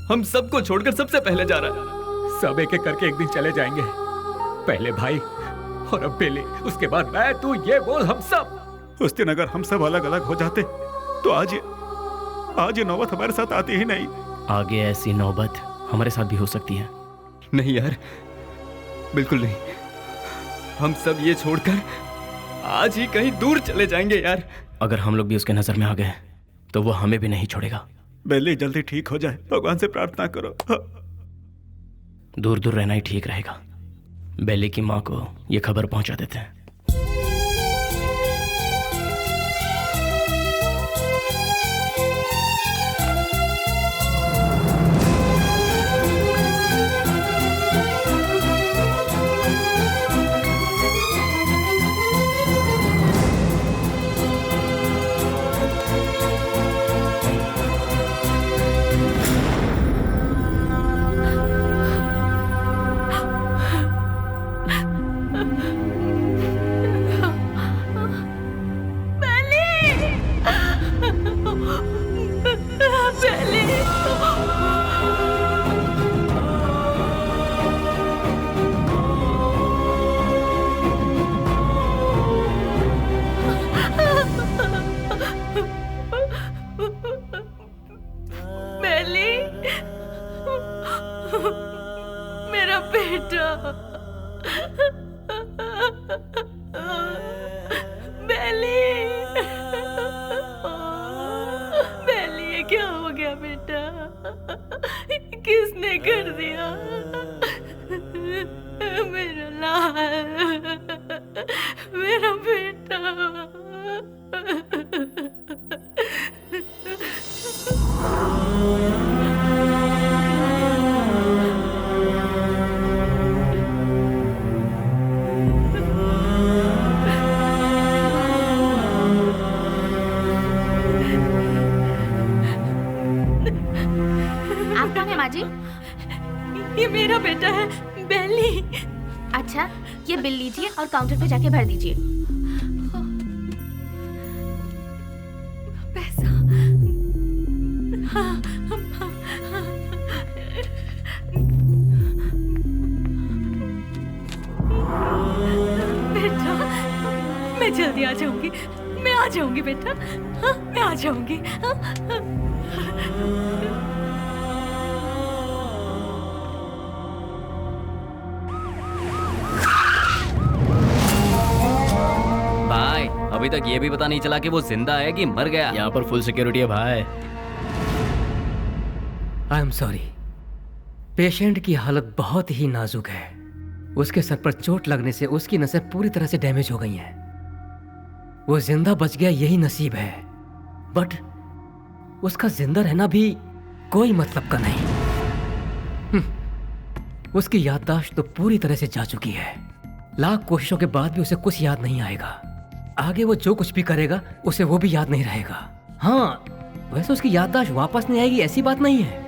हम सबको छोड़कर सबसे पहले जा रहा है। सब एक एक करके एक दिन चले जाएंगे। पहले भाई और अब बेली, उसके बाद मैं, तू, ये बोल हम सब। उस दिन अगर हम सब अलग अलग हो जाते तो आज ये नौबत हमारे साथ आती ही नहीं। आगे ऐसी नौबत हमारे साथ भी हो सकती है। नहीं यार, बिल्कुल नहीं। हम सब ये छोड़कर आज ही कहीं दूर चले जाएंगे यार। अगर हम लोग भी उसके नजर में आ गए तो वो हमें भी नहीं छोड़ेगा। बेली जल्दी ठीक हो जाए, भगवान से प्रार्थना करो। दूर दूर रहना ही ठीक रहेगा। बेली की माँ को ये खबर पहुंचा देते हैं। मेरा बेटा बेली, बेली ये क्या हो गया बेटा? किसने कर दिया? मेरा लाल, मेरा बेटा। जी, ये मेरा बेटा है बेली। अच्छा, ये बिल लीजिए और काउंटर पे जाके भर दीजिए। पैसा? बेटा, मैं जल्दी आ जाऊंगी। मैं आ जाऊंगी बेटा। मैं आ जाऊंगी। बाय। अभी तक ये भी पता नहीं चला कि वो जिंदा है कि मर गया। यहाँ पर फुल सिक्योरिटी है भाई। आई एम सॉरी, पेशेंट की हालत बहुत ही नाजुक है। उसके सर पर चोट लगने से उसकी नसें पूरी तरह से डैमेज हो गई हैं। वो जिंदा बच गया यही नसीब है, बट उसका जिंदा रहना भी कोई मतलब का नहीं। उसकी याददाश्त तो पूरी तरह से जा चुकी है। लाख कोशिशों के बाद भी उसे कुछ याद नहीं आएगा। आगे वो जो कुछ भी करेगा उसे वो भी याद नहीं रहेगा। हाँ, वैसे उसकी याददाश्त वापस नहीं आएगी ऐसी बात नहीं है।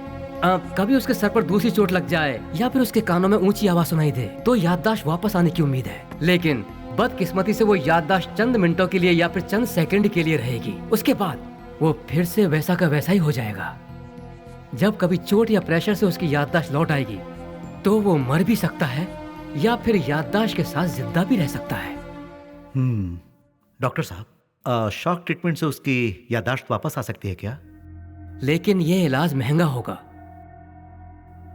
कभी उसके सर पर दूसरी चोट लग जाए या फिर उसके कानों में ऊंची आवाज सुनाई दे तो याददाश्त वापस आने की उम्मीद है, लेकिन बदकिस्मती से वो याददाश्त चंद मिनटों के लिए या फिर चंद सेकंड के लिए रहेगी। उसके बाद वो फिर से वैसा का वैसा ही हो जाएगा। जब कभी चोट या प्रेशर से उसकी याददाश्त लौट आएगी तो वो मर भी सकता है या फिर याददाश्त के साथ जिंदा भी रह सकता है। डॉक्टर साहब, शॉक ट्रीटमेंट से उसकी याददाश्त वापस आ सकती है क्या? लेकिन ये इलाज महंगा होगा।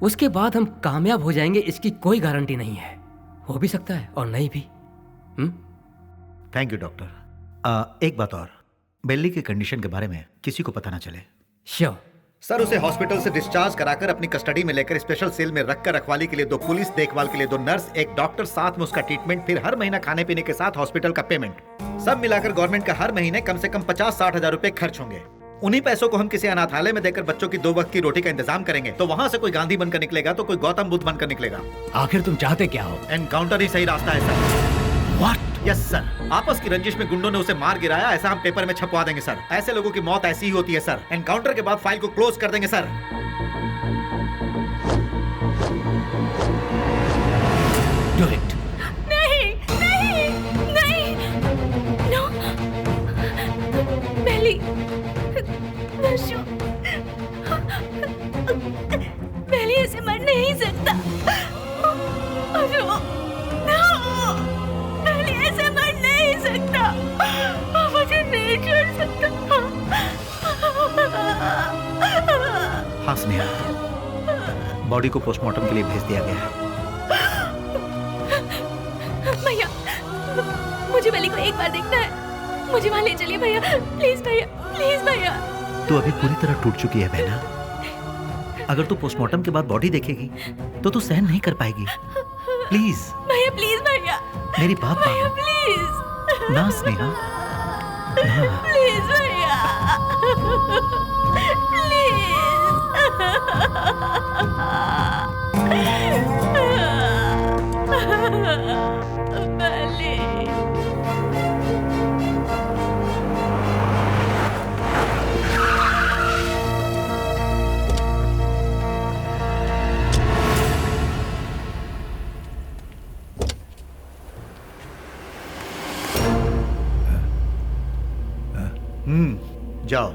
उसके बाद हम कामयाब हो जाएंगे इसकी कोई गारंटी नहीं है। हो भी सकता है और नहीं भी। Thank you doctor. एक बात और, बेली की कंडीशन के बारे में किसी को पता ना चले। श्योर सर, उसे हॉस्पिटल से डिस्चार्ज कराकर अपनी कस्टडी में लेकर स्पेशल सेल में रखकर रखवाली के लिए 2 पुलिस, देखभाल के लिए 2 नर्स, एक डॉक्टर, साथ में उसका ट्रीटमेंट, फिर हर महीना खाने पीने के साथ हॉस्पिटल का पेमेंट, सब मिलाकर गवर्नमेंट का हर महीने कम से कम 50-60 हजार रुपए खर्च होंगे। उन्हीं पैसों को हम किसी अनाथालय में देकर बच्चों की 2 वक्त की रोटी का इंतजाम करेंगे तो वहाँ से कोई गांधी बनकर निकलेगा तो कोई गौतम बुद्ध बनकर निकलेगा। आखिर तुम चाहते क्या हो? एनकाउंटर ही सही रास्ता है सर। व्हाट? यस सर, आपस की रंजिश में गुंडों ने उसे मार गिराया, ऐसा हम पेपर में छपवा देंगे सर। ऐसे लोगों की मौत ऐसी ही होती है सर। एनकाउंटर के बाद फाइल को क्लोज कर देंगे सर। Do it. नहीं नहीं नहीं, नो बेली, बेली ऐसे मर नहीं सकता। बेली ऐसे मर नहीं सकता। मुझे नहीं छोड़ सकता। हाँ स्नेहा, बॉडी को पोस्टमार्टम के लिए भेज दिया गया है। भैया, मुझे बेली को एक बार देखना है। मुझे वहाँ ले चलिए भैया, प्लीज भैया, प्लीज भैया। तू अभी पूरी तरह टूट चुकी है बहना। अगर तू पोस्टमार्टम के बाद बॉडी देखेगी तो तू सहन नहीं कर पाएगी। प्लीज भैया, प्लीज भैया, मेरी बात भैया, मानो प्लीज ना स्नेहा, ना। प्लीज भैया, जाओ।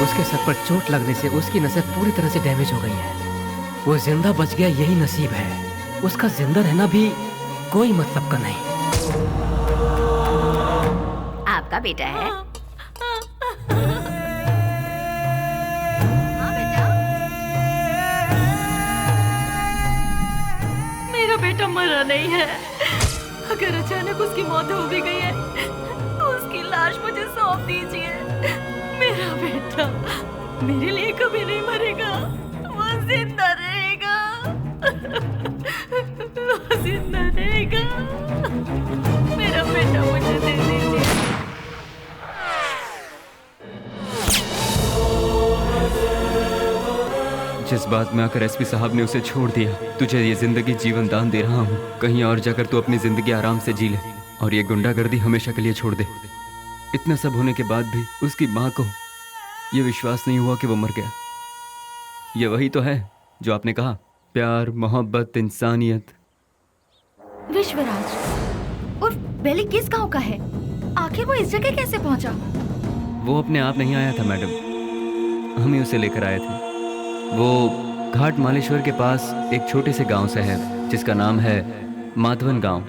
उसके सर पर चोट लगने से उसकी नसें पूरी तरह से डैमेज हो गई हैं। वो जिंदा बच गया यही नसीब है। उसका जिंदा रहना भी कोई मतलब का नहीं। आपका बेटा है? हाँ बेटा। मेरा बेटा मरा नहीं है। अगर अचानक उसकी मौत हो भी गई है तो उसकी लाश मुझे सौंप दीजिए। मेरा बेटा मेरे लिए कभी नहीं मरेगा, वो जिंदा रहेगा। वो जिंदा रहेगा। मेरा बेटा मुझे दे दीजिए। जिस बात में आकर एसपी साहब ने उसे छोड़ दिया, तुझे ये जिंदगी जीवन दान दे रहा हूँ। कहीं और जाकर तू अपनी जिंदगी आराम से जी ले और ये गुंडागर्दी हमेशा के लिए छोड़ दे। इतना सब होने के बाद भी उसकी माँ को ये विश्वास नहीं हुआ कि वो मर गया। ये वही तो है जो आपने कहा, प्यार, मोहब्बत, इंसानियत। विश्वराज और बेली किस गांव का है? आखिर वो इस जगह कैसे पहुंचा? वो अपने आप नहीं आया था मैडम, हम ही उसे लेकर आए थे। वो घाट मालेश्वर के पास एक छोटे से गांव से है जिसका नाम है माधवन गांव।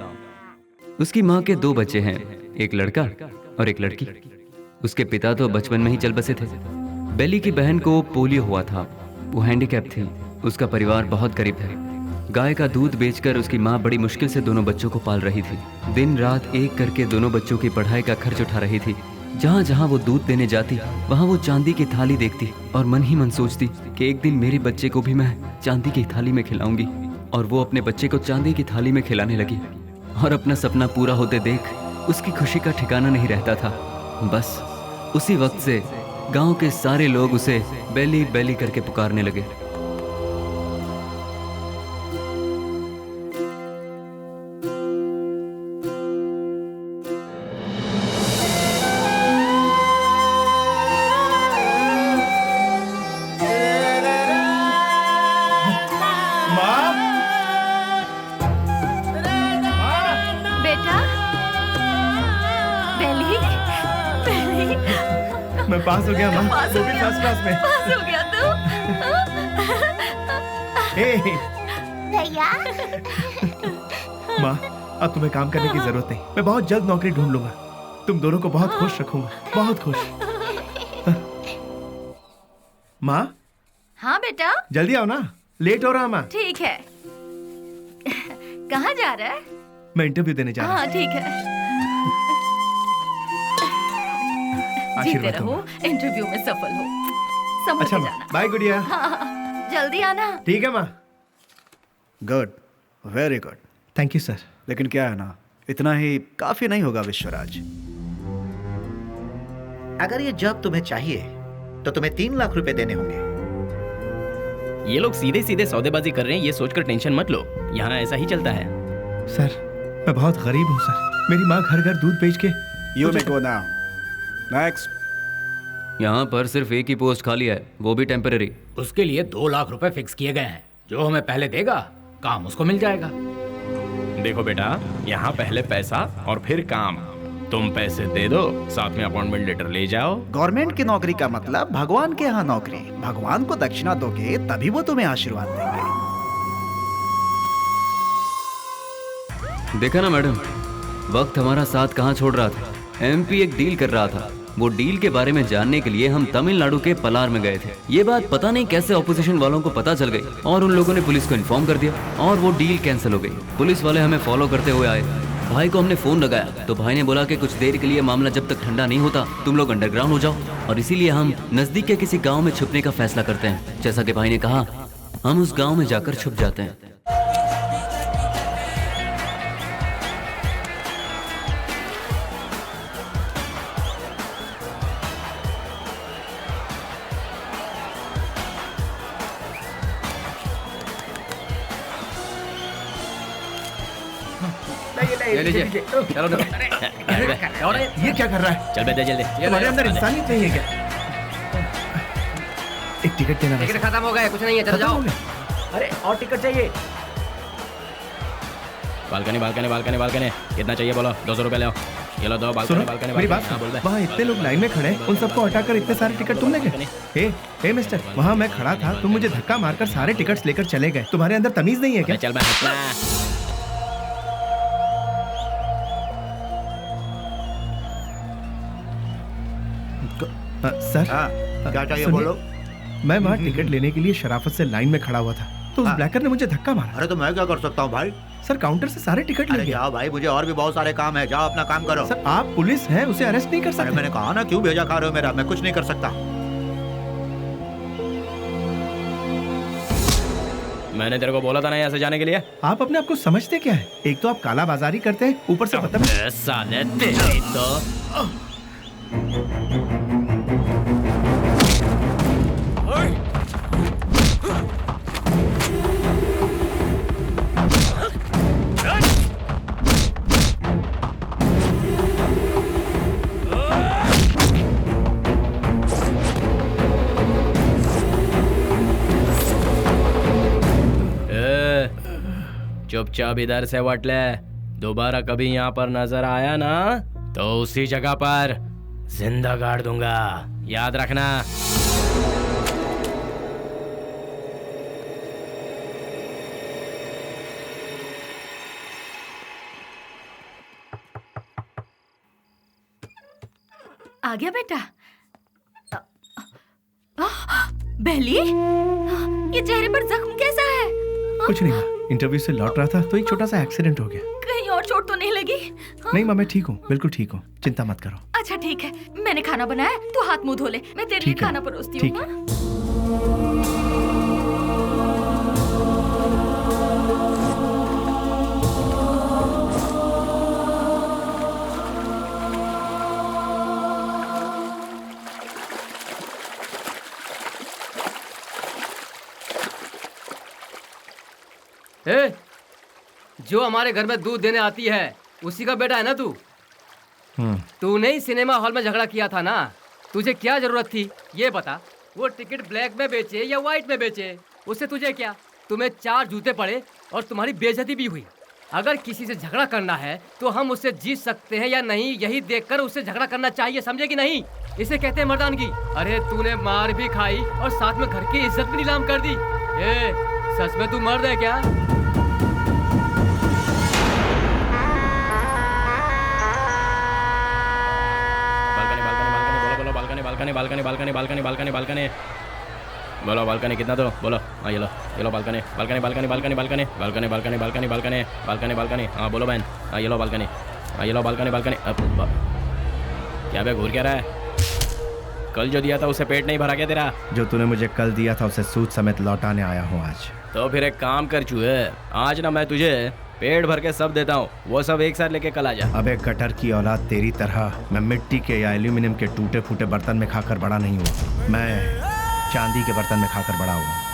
उसकी माँ के 2 बच्चे हैं, एक लड़का और एक लड़की। उसके पिता तो बचपन में ही चल बसे थे। बेली की बहन को पोलियो हुआ था, वो हैंडीकैप थी। उसका परिवार बहुत गरीब है। गाय का दूध बेचकर उसकी माँ बड़ी मुश्किल से दोनों बच्चों को पाल रही थी। दिन रात एक करके दोनों बच्चों की पढ़ाई का खर्च उठा रही थी। जहाँ जहाँ वो दूध देने जाती वहाँ वो चांदी की थाली देखती और मन ही मन सोचती कि एक दिन मेरे बच्चे को भी मैं चांदी की थाली में खिलाऊंगी। और वो अपने बच्चे को चांदी की थाली में खिलाने लगी और अपना सपना पूरा होते देख उसकी खुशी का ठिकाना नहीं रहता था। बस उसी वक्त से गांव के सारे लोग उसे बेली बेली करके पुकारने लगे। मैं पास हो गया माँ, वो भी फर्स्ट क्लास में। पास हो गया तू? भैया। माँ, अब तुम्हें काम करने की जरूरत नहीं। मैं बहुत जल्द नौकरी ढूंढ लूंगा। तुम दोनों को बहुत खुश रखूंगा, बहुत खुश। माँ? हाँ बेटा। जल्दी आओ ना, लेट हो रहा माँ। ठीक है। कहाँ जा रहा है? मैं इंटरव्यू देने जा रहा हूँ। हाँ ठीक है। जीते रहो, इंटरव्यू में सफल हो। समझ अच्छा जाना। बाय गुड़िया। हाँ, जल्दी आना। ठीक है माँ। Good, very good. Thank you sir. लेकिन क्या है ना, इतना ही काफी नहीं होगा विश्वराज। अगर ये जॉब तुम्हें चाहिए तो तुम्हें 3 लाख रुपए देने होंगे। ये लोग सीधे सीधे सौदेबाजी कर रहे हैं, ये सोचकर टेंशन मत लो। यहाँ ऐसा ही चलता है। सर मैं बहुत गरीब हूँ सर। मेरी माँ घर घर दूध बेच के। You may go now. Next. यहाँ पर सिर्फ एक ही पोस्ट खाली है, वो भी टेम्पररी। उसके लिए 2 लाख रुपए फिक्स किए गए हैं। जो हमें पहले देगा काम उसको मिल जाएगा। देखो बेटा, यहाँ पहले पैसा और फिर काम। तुम पैसे दे दो, साथ में अपॉइंटमेंट लेटर ले जाओ। गवर्नमेंट की नौकरी का मतलब भगवान के यहाँ नौकरी। भगवान को दक्षिणा दोगे तभी वो तुम्हें आशीर्वाद देंगे। देखा ना मैडम, वक्त हमारा साथ कहाँ छोड़ रहा था। एमपी एक डील कर रहा था। वो डील के बारे में जानने के लिए हम तमिलनाडु के पलार में गए थे। ये बात पता नहीं कैसे ऑपोजिशन वालों को पता चल गई और उन लोगों ने पुलिस को इन्फॉर्म कर दिया और वो डील कैंसिल हो गई। पुलिस वाले हमें फॉलो करते हुए आए। भाई को हमने फोन लगाया तो भाई ने बोला कि कुछ देर के लिए मामला जब तक ठंडा नहीं होता तुम लोग अंडरग्राउंड हो जाओ। और इसीलिए हम नजदीक के किसी गाँव में छुपने का फैसला करते हैं। जैसा कि भाई ने कहा, हम उस गाँव में जाकर छुप जाते हैं। ले लीजिए। चलो ये क्या कर रहा है? चल बेटा जल्दी। तुम्हारे अंदर इंसानियत नहीं है क्या? एक टिकट देना। टिकट खत्म हो गया, कुछ नहीं है, चलो जाओ। अरे और टिकट चाहिए। बालकनी बालकनी बालकनी बालकनी कितना चाहिए बोलो? 200 रुपए ले आओ। ये लो दो बालकनी बालकनी। मेरी बात सुनो, वहाँ इतने लोग लाइन में खड़े हैं, उन सबको हटाकर इतने सारे टिकट तुम ले गए? हे मिस्टर, वहाँ मैं खड़ा था, तुम मुझे धक्का मारकर सारे टिकट्स लेकर चले गए। तुम्हारे अंदर तमीज नहीं है क्या? चल मैं सर क्या चाहिए बोलो? मैं वहाँ टिकट लेने के लिए शराफत से लाइन में खड़ा हुआ था तो उस ब्लैकर ने मुझे धक्का मारा। अरे तो मैं क्या कर सकता हूँ भाई? सर काउंटर से सारे टिकट ले गया। जाओ भाई, मुझे और भी बहुत सारे काम है, जाओ अपना काम करो। सर आप पुलिस हैं, उसे अरेस्ट नहीं कर सकते। मैंने कहा ना, क्यों भेजा खा रहे हो मेरा? मैं कुछ नहीं कर सकता। मैंने तेरे को बोला था ना यहाँ से जाने के लिए। आप अपने आप को समझते क्या है? एक तो आप काला बाजारी करते हैं, ऊपर से बदतमीज। साले तेरी तो चुपचाप इधर से वट ले। दोबारा कभी यहाँ पर नजर आया ना तो उसी जगह पर जिंदा गाड़ दूंगा, याद रखना। आ गया बेटा। बेली, ये चेहरे पर जख्म कैसा है? कुछ नहीं माँ, इंटरव्यू से लौट रहा था तो एक छोटा सा एक्सीडेंट हो गया। कहीं और चोट तो नहीं लगी? नहीं माँ, मैं ठीक हूँ, बिल्कुल ठीक हूँ, चिंता मत करो। अच्छा ठीक है, मैंने खाना बनाया, तू हाथ मुंह धो ले, मैं तेरे लिए खाना परोसती हूँ। ए, जो हमारे घर में दूध देने आती है उसी का बेटा है ना तू? तूने ही सिनेमा हॉल में झगड़ा किया था ना? तुझे क्या जरूरत थी ये बता? वो टिकट ब्लैक में बेचे या व्हाइट में बेचे, उससे तुझे क्या? तुम्हें 4 जूते पड़े और तुम्हारी बेइज्जती भी हुई। अगर किसी से झगड़ा करना है तो हम उससे जीत सकते हैं या नहीं, यही देखकर उससे झगड़ा करना चाहिए, समझे कि नहीं? इसे कहते हैं मर्दानगी। अरे तूने मार भी खाई और साथ में घर की इज्जत भी नीलाम कर दी। ए, सच में तू मर्द है क्या? Balcony balcony balcony balcony balcony बोलो, बालकनी कितना दो बोलो? हाँ ये लो balcony balcony balcony balcony balcony balcony balcony balcony balcony balcony balcony हाँ बोलो बहन। हाँ ये लो बालकनी, हाँ ये लो बालकनी बालकनी। क्या बे घूर क्या रहा है? कल जो दिया था उसे पेट नहीं भरा क्या तेरा? जो तूने मुझे कल दिया था उसे सूद समेत लौटाने आया हूँ आज। तो फिर एक काम कर चूहे, आज ना मैं तुझे पेट भर के सब देता हूँ, वो सब एक साथ लेके कल आ जा। अबे गटर की औलाद, तेरी तरह मैं मिट्टी के या एल्यूमिनियम के टूटे फूटे बर्तन में खाकर बड़ा नहीं हुआ, मैं चांदी के बर्तन में खाकर बड़ा हुआ।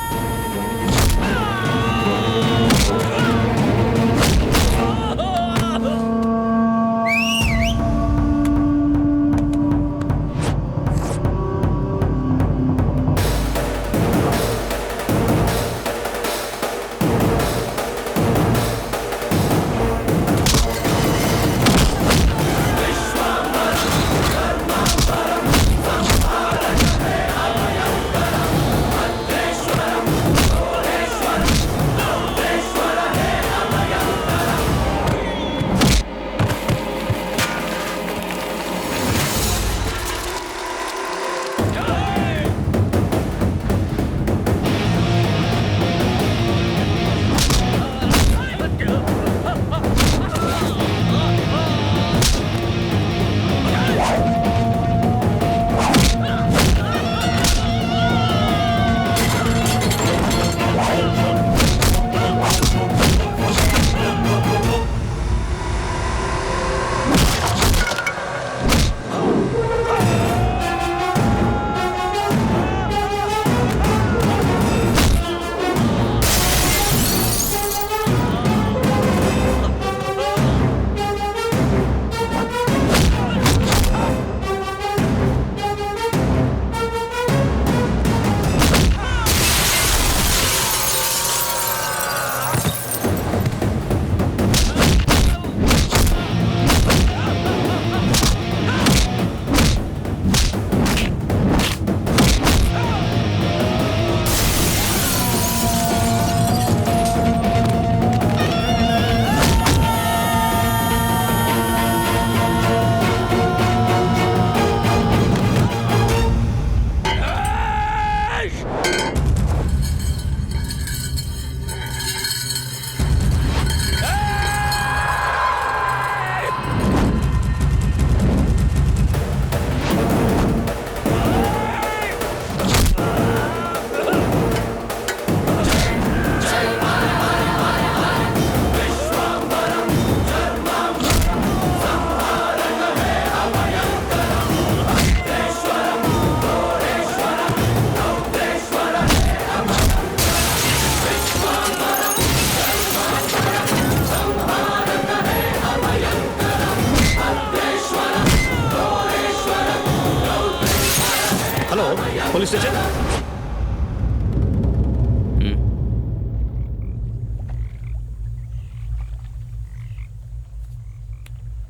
Police station.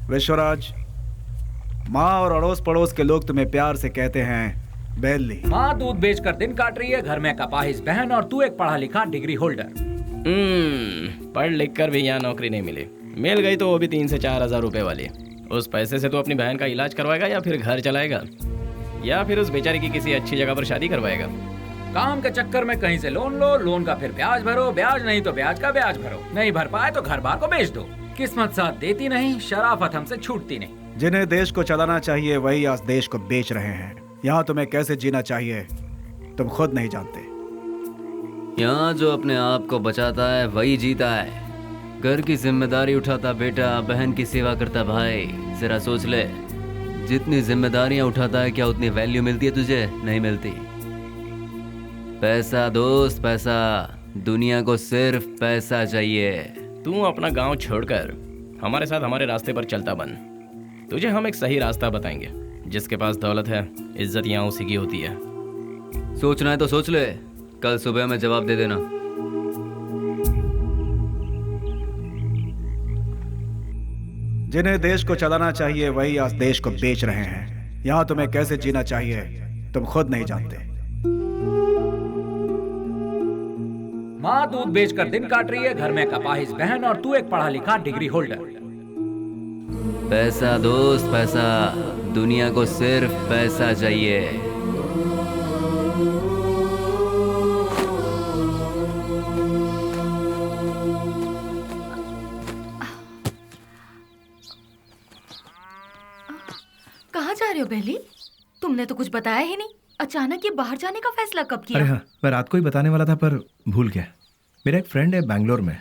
विश्वराज, माँ और अड़ोस पड़ोस के लोग तुम्हें प्यार से कहते हैं बेली। माँ दूध बेचकर दिन काट रही है, घर में कपाहिस बहन और तू एक पढ़ा लिखा डिग्री होल्डर। पढ़ लिख कर भी यहाँ नौकरी नहीं मिली, मिल गई तो वो भी 3 से 4 हजार रुपए वाली। उस पैसे से तो अपनी बहन का इलाज करवाएगा या फिर घर चलाएगा या फिर उस बेचारी की किसी अच्छी जगह पर शादी करवाएगा। काम के चक्कर में कहीं से लोन लो, लोन का फिर ब्याज भरो, ब्याज नहीं तो ब्याज का ब्याज भरो, नहीं भर पाए तो घर बार को बेच दो। किस्मत साथ देती नहीं, शराफत हमसे छूटती नहीं। जिन्हें देश को चलाना चाहिए वही आज देश को बेच रहे हैं। यहाँ तुम्हें कैसे जीना चाहिए तुम खुद नहीं जानते। यहाँ जो अपने आप को बचाता है वही जीता है। घर की जिम्मेदारी उठाता बेटा, बहन की सेवा करता भाई। जरा सोच ले, जितनी जिम्मेदारियां उठाता है क्या उतनी वैल्यू मिलती है तुझे? नहीं मिलती। पैसा दोस्त पैसा, दुनिया को सिर्फ पैसा चाहिए। तू अपना गांव छोड़कर हमारे साथ हमारे रास्ते पर चलता बन। तुझे हम एक सही रास्ता बताएंगे। जिसके पास दौलत है, इज्जत यहाँ उसी की होती है। सोचना है तो सोच ले, कल सुबह में जवाब दे देना। जिन्हें देश को चलाना चाहिए वही आज देश को बेच रहे हैं। यहाँ तुम्हें कैसे जीना चाहिए तुम खुद नहीं जानते। माँ दूध बेचकर दिन काट रही है, घर में कपाहिज बहन और तू एक पढ़ा लिखा डिग्री होल्डर। पैसा दोस्त पैसा, दुनिया को सिर्फ पैसा चाहिए। कहाँ जा रहे हो बेली? तुमने तो कुछ बताया ही नहीं। अचानक ये बाहर जाने का फैसला कब किया? अरे हाँ, मैं रात को ही बताने वाला था पर भूल गया। मेरा एक फ्रेंड है बैंगलोर में,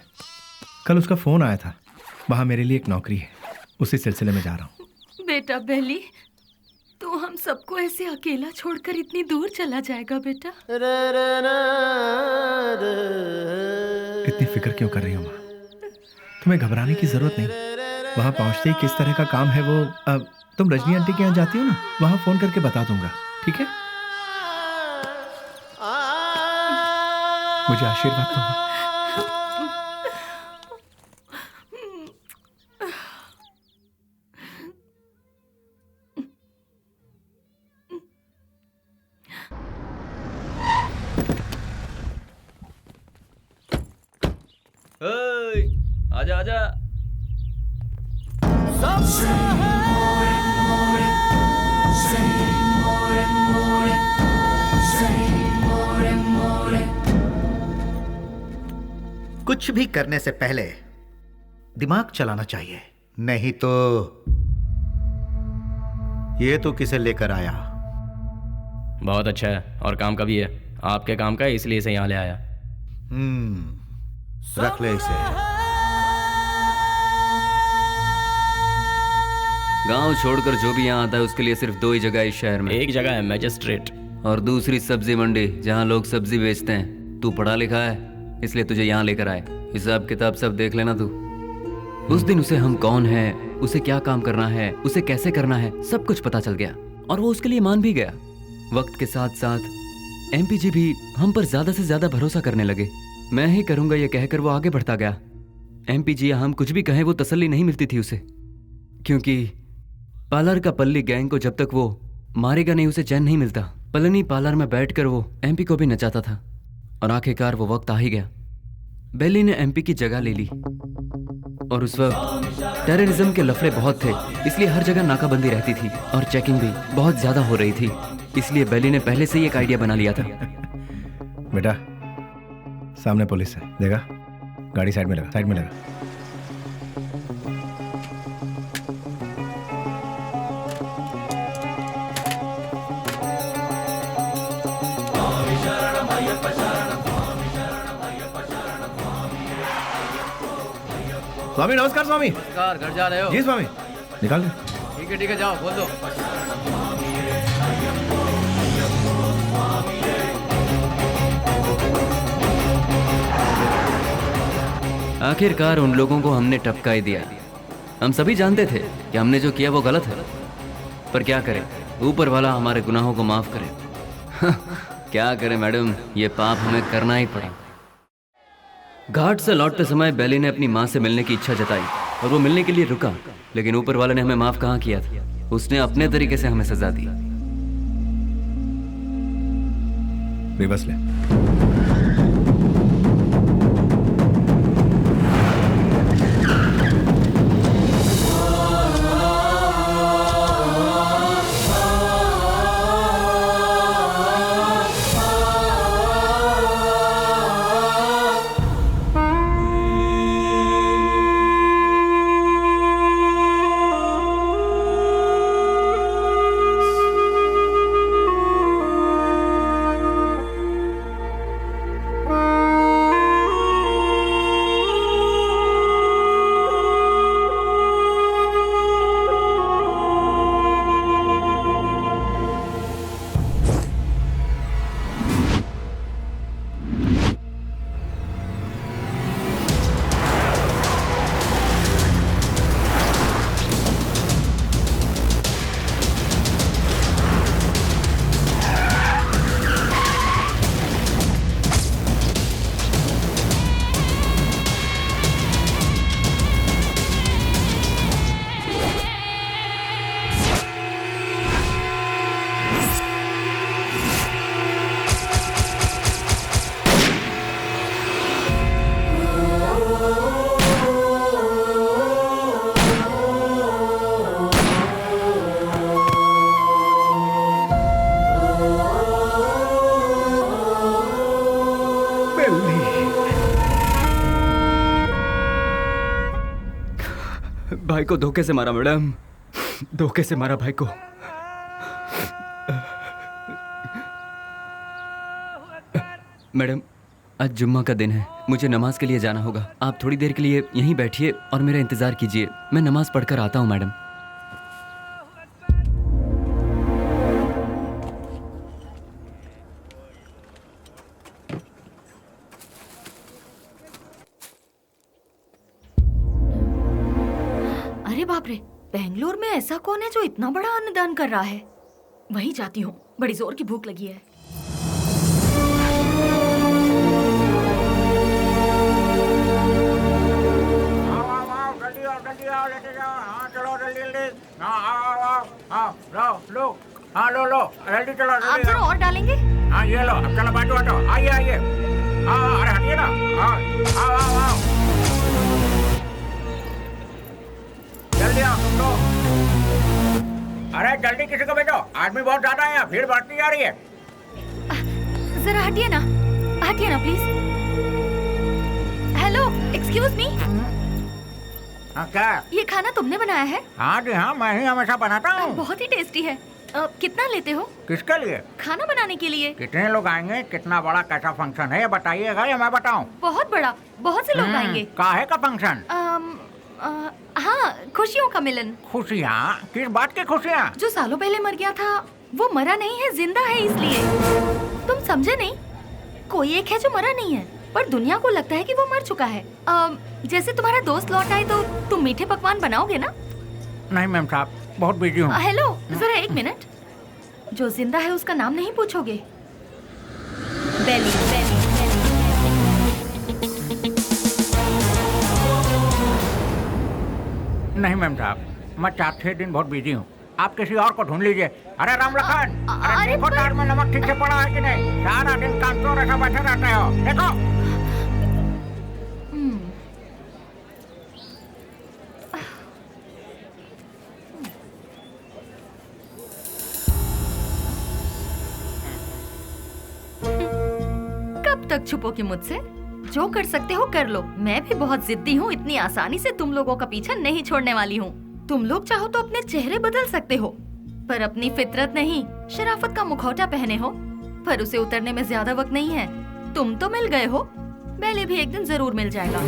कल उसका फोन आया था। वहाँ मेरे लिए एक नौकरी है, उसी सिलसिले में जा रहा हूँ। बेटा बेली, तू हम सबको ऐसे अकेला छोड़कर इतनी दूर चला जाएगा बेटा? इतनी फिक्र क्यों कर रही हो माँ? तुम्हें घबराने की जरूरत नहीं। वहाँ पहुँचते ही किस तरह का काम है वो, अब तुम रजनी आंटी के यहाँ जाती हो ना, वहाँ फोन करके बता दूंगा, ठीक है? मुझे आशीर्वाद दो माँ। आजा आजा। कुछ भी करने से पहले दिमाग चलाना चाहिए, नहीं तो ये तो किसे लेकर आया? बहुत अच्छा है और काम का भी है। आपके काम का है इसलिए इसे यहाँ ले आया। रख ले इसे। गांव छोड़कर जो भी यहाँ आता है उसके लिए सिर्फ दो ही जगह है इस शहर में। एक जगह है मैजिस्ट्रेट और दूसरी सब्जी मंडी, जहाँ लोग सब्जी बेचते हैं। तू पढ़ा लिखा है इसलिए तुझे यहाँ लेकर आए। हिसाब किताब सब देख लेना तू। उस दिन उसे हम कौन है, उसे क्या काम करना है, उसे कैसे करना है, सब कुछ पता चल गया और वो उसके लिए मान भी गया। वक्त के साथ साथ एमपी जी भी हम पर ज्यादा से ज्यादा भरोसा करने लगे। मैं ही करूंगा ये कहकर वो आगे बढ़ता गया। एमपी जी हम कुछ भी कहें वो तसल्ली नहीं मिलती थी उसे, क्योंकि पार्लर का पल्ली गैंग को जब तक वो मारेगा नहीं उसे चैन नहीं मिलता। पलनी पार्लर में बैठकर वो एमपी को भी नचाता था और आखिरकार वो वक्त आ ही गया। बेली ने एमपी की जगह ले ली और उस वक्त टेररिज्म के लफड़े बहुत थे, इसलिए हर जगह नाकाबंदी रहती थी और चेकिंग भी बहुत ज्यादा हो रही थी। इसलिए बेली ने पहले से ही एक आइडिया बना लिया था। बेटा सामने पुलिस है, देखा? गाड़ी साइड में लगा, साइड में लगा। स्वामी नमस्कार। स्वामी नमस्कार। घर जा रहे हो? जी स्वामी। निकाल दे। ठीक है जाओ, बोल दो। आखिरकार उन लोगों को हमने टपका ही दिया। हम सभी जानते थे कि हमने जो किया वो गलत है, पर क्या करें, ऊपर वाला हमारे गुनाहों को माफ करे। क्या करें मैडम, ये पाप हमें करना ही पड़ा। घाट से लौटते समय बेली ने अपनी माँ से मिलने की इच्छा जताई और वो मिलने के लिए रुका, लेकिन ऊपर वाले ने हमें माफ कहाँ किया था। उसने अपने तरीके से हमें सजा दी। रिवर्स ले। भाई को धोखे से मारा मैडम, धोखे से मारा भाई को। मैडम आज जुम्मा का दिन है, मुझे नमाज के लिए जाना होगा। आप थोड़ी देर के लिए यहीं बैठिए और मेरा इंतजार कीजिए, मैं नमाज पढ़कर आता हूँ मैडम। अरे बाप रे, बेंगलोर में ऐसा कौन है जो इतना बड़ा अन्नदान कर रहा है? वहीं जाती हूँ, बड़ी जोर की भूख लगी है। लो जल्दी चलो। आप जरा और डालेंगे? हाँ ये लो, अब चलो बाजू हटो, आइए आइए। अरे हटिए ना, आओ। जल्दी आओ तुम लोग। अरे जल्दी किसी को भेजो, आदमी बहुत ज्यादा है, भीड़ बढ़ती जा रही है। जरा हटिए ना प्लीज। Hello, excuse me. हाँ क्या? ये खाना तुमने बनाया है? हाँ जी हाँ, मैं ही हमेशा बनाता हूँ। बहुत ही टेस्टी है। कितना लेते हो? किसके लिए? खाना बनाने के लिए। कितने लोग आएंगे, कितना बड़ा कैसा फंक्शन है ये बताइएगा या मैं बताऊँ? बहुत बड़ा, बहुत से लोग आएंगे। काहे का फंक्शन? हाँ, खुशियों का मिलन। खुशियाँ? किस बात की खुशियाँ? जो सालों पहले मर गया था वो मरा नहीं है, जिंदा है, इसलिए। तुम समझे नहीं? कोई एक है जो मरा नहीं है, पर दुनिया को लगता है कि वो मर चुका है। जैसे तुम्हारा दोस्त लौट आए तो तुम मीठे पकवान बनाओगे ना? नहीं मैम साहब, बहुत बिजी हूँ। हेलो, जरा एक मिनट। जो जिंदा है उसका नाम नहीं पूछोगे? बेली। नहीं मैम साहब, मैं 4-6 दिन बहुत बिजी हूँ, आप किसी और को ढूंढ लीजिए। अरे राम लखन, अरे देखो तार में नमक ठीक से पड़ा है कि नहीं? सारा दिन काम तो ऐसा बैठे रहते हो, देखो। कब तक छुपोगे मुझसे? जो कर सकते हो कर लो। मैं भी बहुत जिद्दी हूँ, इतनी आसानी से तुम लोगों का पीछा नहीं छोड़ने वाली हूँ। तुम लोग चाहो तो अपने चेहरे बदल सकते हो, पर अपनी फितरत नहीं। शराफत का मुखौटा पहने हो, पर उसे उतरने में ज्यादा वक्त नहीं है। तुम तो मिल गए हो, बेली भी एक दिन जरूर मिल जाएगा।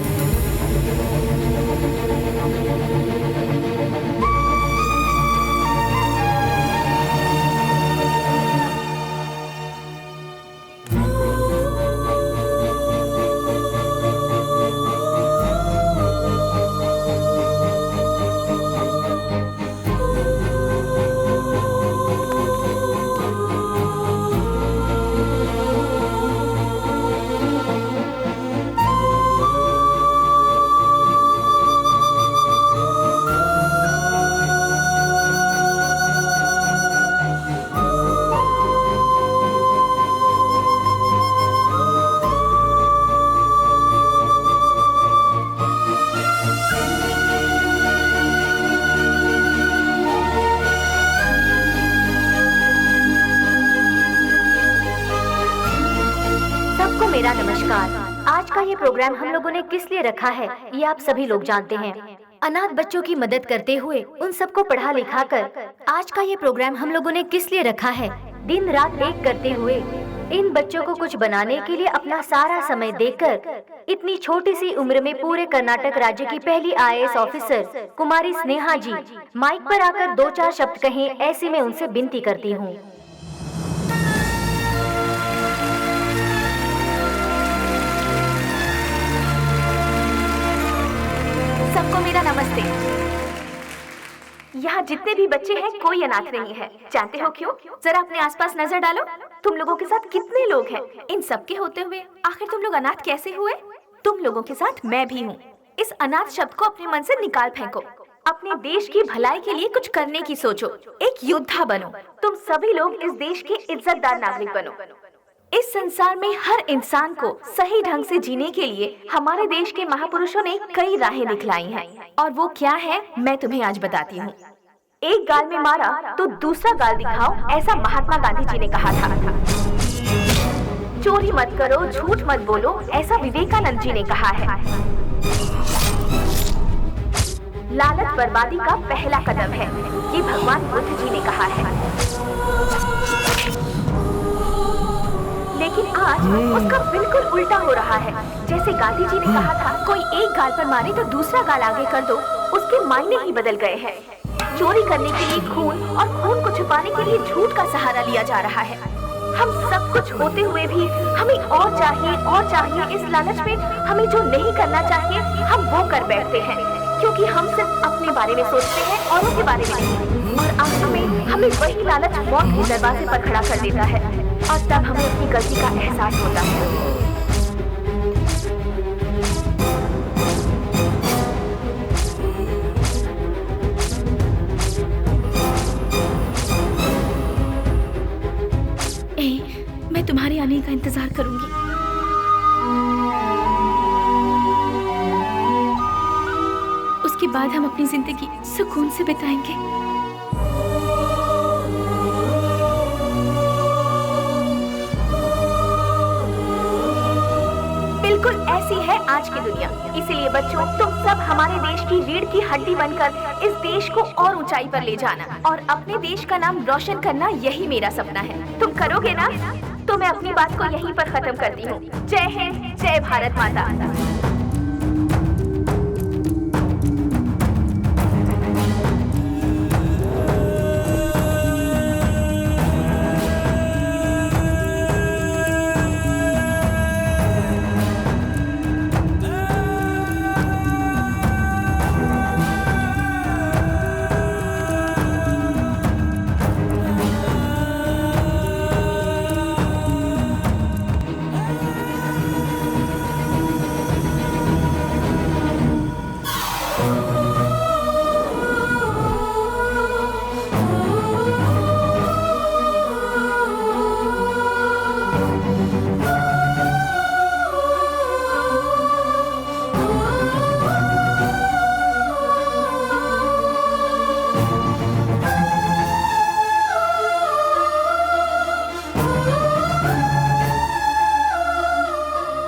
मेरा नमस्कार। आज का ये प्रोग्राम हम लोगों ने किस लिए रखा है ये आप सभी लोग जानते हैं। अनाथ बच्चों की मदद करते हुए उन सबको पढ़ा लिखा कर आज का ये प्रोग्राम हम लोगों ने किस लिए रखा है। दिन रात एक करते हुए इन बच्चों को कुछ बनाने के लिए अपना सारा समय देकर इतनी छोटी सी उम्र में पूरे कर्नाटक राज्य की पहली IAS ऑफिसर कुमारी स्नेहा जी माइक पर आकर 2-4 शब्द कहें, ऐसी मैं उनसे विनती करती हूँ। सबको मेरा नमस्ते। यहाँ जितने भी बच्चे हैं कोई अनाथ नहीं है। जानते हो क्यों? जरा अपने आसपास नजर डालो, तुम लोगों के साथ कितने लोग हैं। इन सब के होते हुए आखिर तुम लोग अनाथ कैसे हुए? तुम लोगों के साथ मैं भी हूँ। इस अनाथ शब्द को अपने मन से निकाल फेंको। अपने देश की भलाई के लिए कुछ करने की सोचो, एक योद्धा बनो। तुम सभी लोग इस देश के इज्जतदार नागरिक बनो। इस संसार में हर इंसान को सही ढंग से जीने के लिए हमारे देश के महापुरुषों ने कई राहें दिखलाई हैं, और वो क्या है मैं तुम्हें आज बताती हूँ। एक गाल में मारा तो दूसरा गाल दिखाओ, ऐसा महात्मा गांधी जी ने कहा था। चोरी मत करो, झूठ मत बोलो, ऐसा विवेकानंद जी ने कहा है। लालच बर्बादी का पहला कदम है, ये भगवान बुद्ध जी ने कहा है। लेकिन आज उसका बिल्कुल उल्टा हो रहा है। जैसे गांधी जी ने कहा था, कोई एक गाल पर मारे तो दूसरा गाल आगे कर दो, उसके मायने ही बदल गए हैं। चोरी करने के लिए खून और खून को छुपाने के लिए झूठ का सहारा लिया जा रहा है। हम सब कुछ होते हुए भी हमें और चाहिए। इस लालच में हमें जो नहीं करना चाहिए हम वो कर बैठते हैं, क्योंकि हम सिर्फ अपने बारे में सोचते हैं, औरों के बारे में नहीं। और आखिर में हमें वही लालच मौत के दरवाजे पर खड़ा कर देता है, और तब हमें अपनी गलती का एहसास होता है। मैं तुम्हारे आने का इंतजार करूंगी। उसके बाद हम अपनी जिंदगी सुकून से बिताएंगे। बिल्कुल ऐसी है आज की दुनिया। इसीलिए बच्चों, तुम सब हमारे देश की रीढ़ की हड्डी बनकर इस देश को और ऊंचाई पर ले जाना और अपने देश का नाम रोशन करना, यही मेरा सपना है। तुम करोगे ना? तो मैं अपनी बात को यहीं पर खत्म करती हूँ। जय हिंद, जय भारत माता।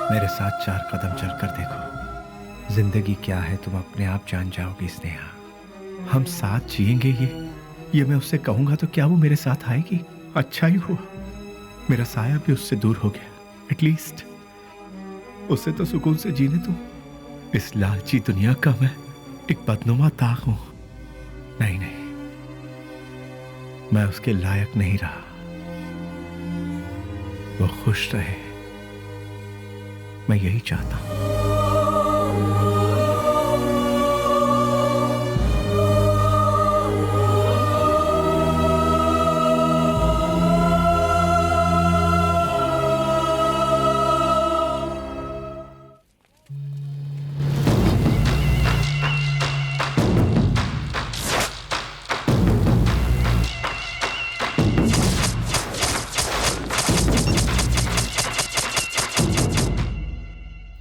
मेरे साथ 4 कदम चलकर देखो। जिंदगी क्या है तुम अपने आप जान जाओगी स्नेहा। हम साथ जिएंगे ये मैं उससे कहूंगा तो क्या वो मेरे साथ आएगी? अच्छा ही हुआ मेरा साया भी उससे दूर हो गया। एटलीस्ट उससे तो सुकून से जीने दो। इस लालची दुनिया का मैं एक बदनुमा ताक हूं। नहीं, मैं उसके लायक नहीं रहा। वो खुश रहे, मैं यही चाहता हूं।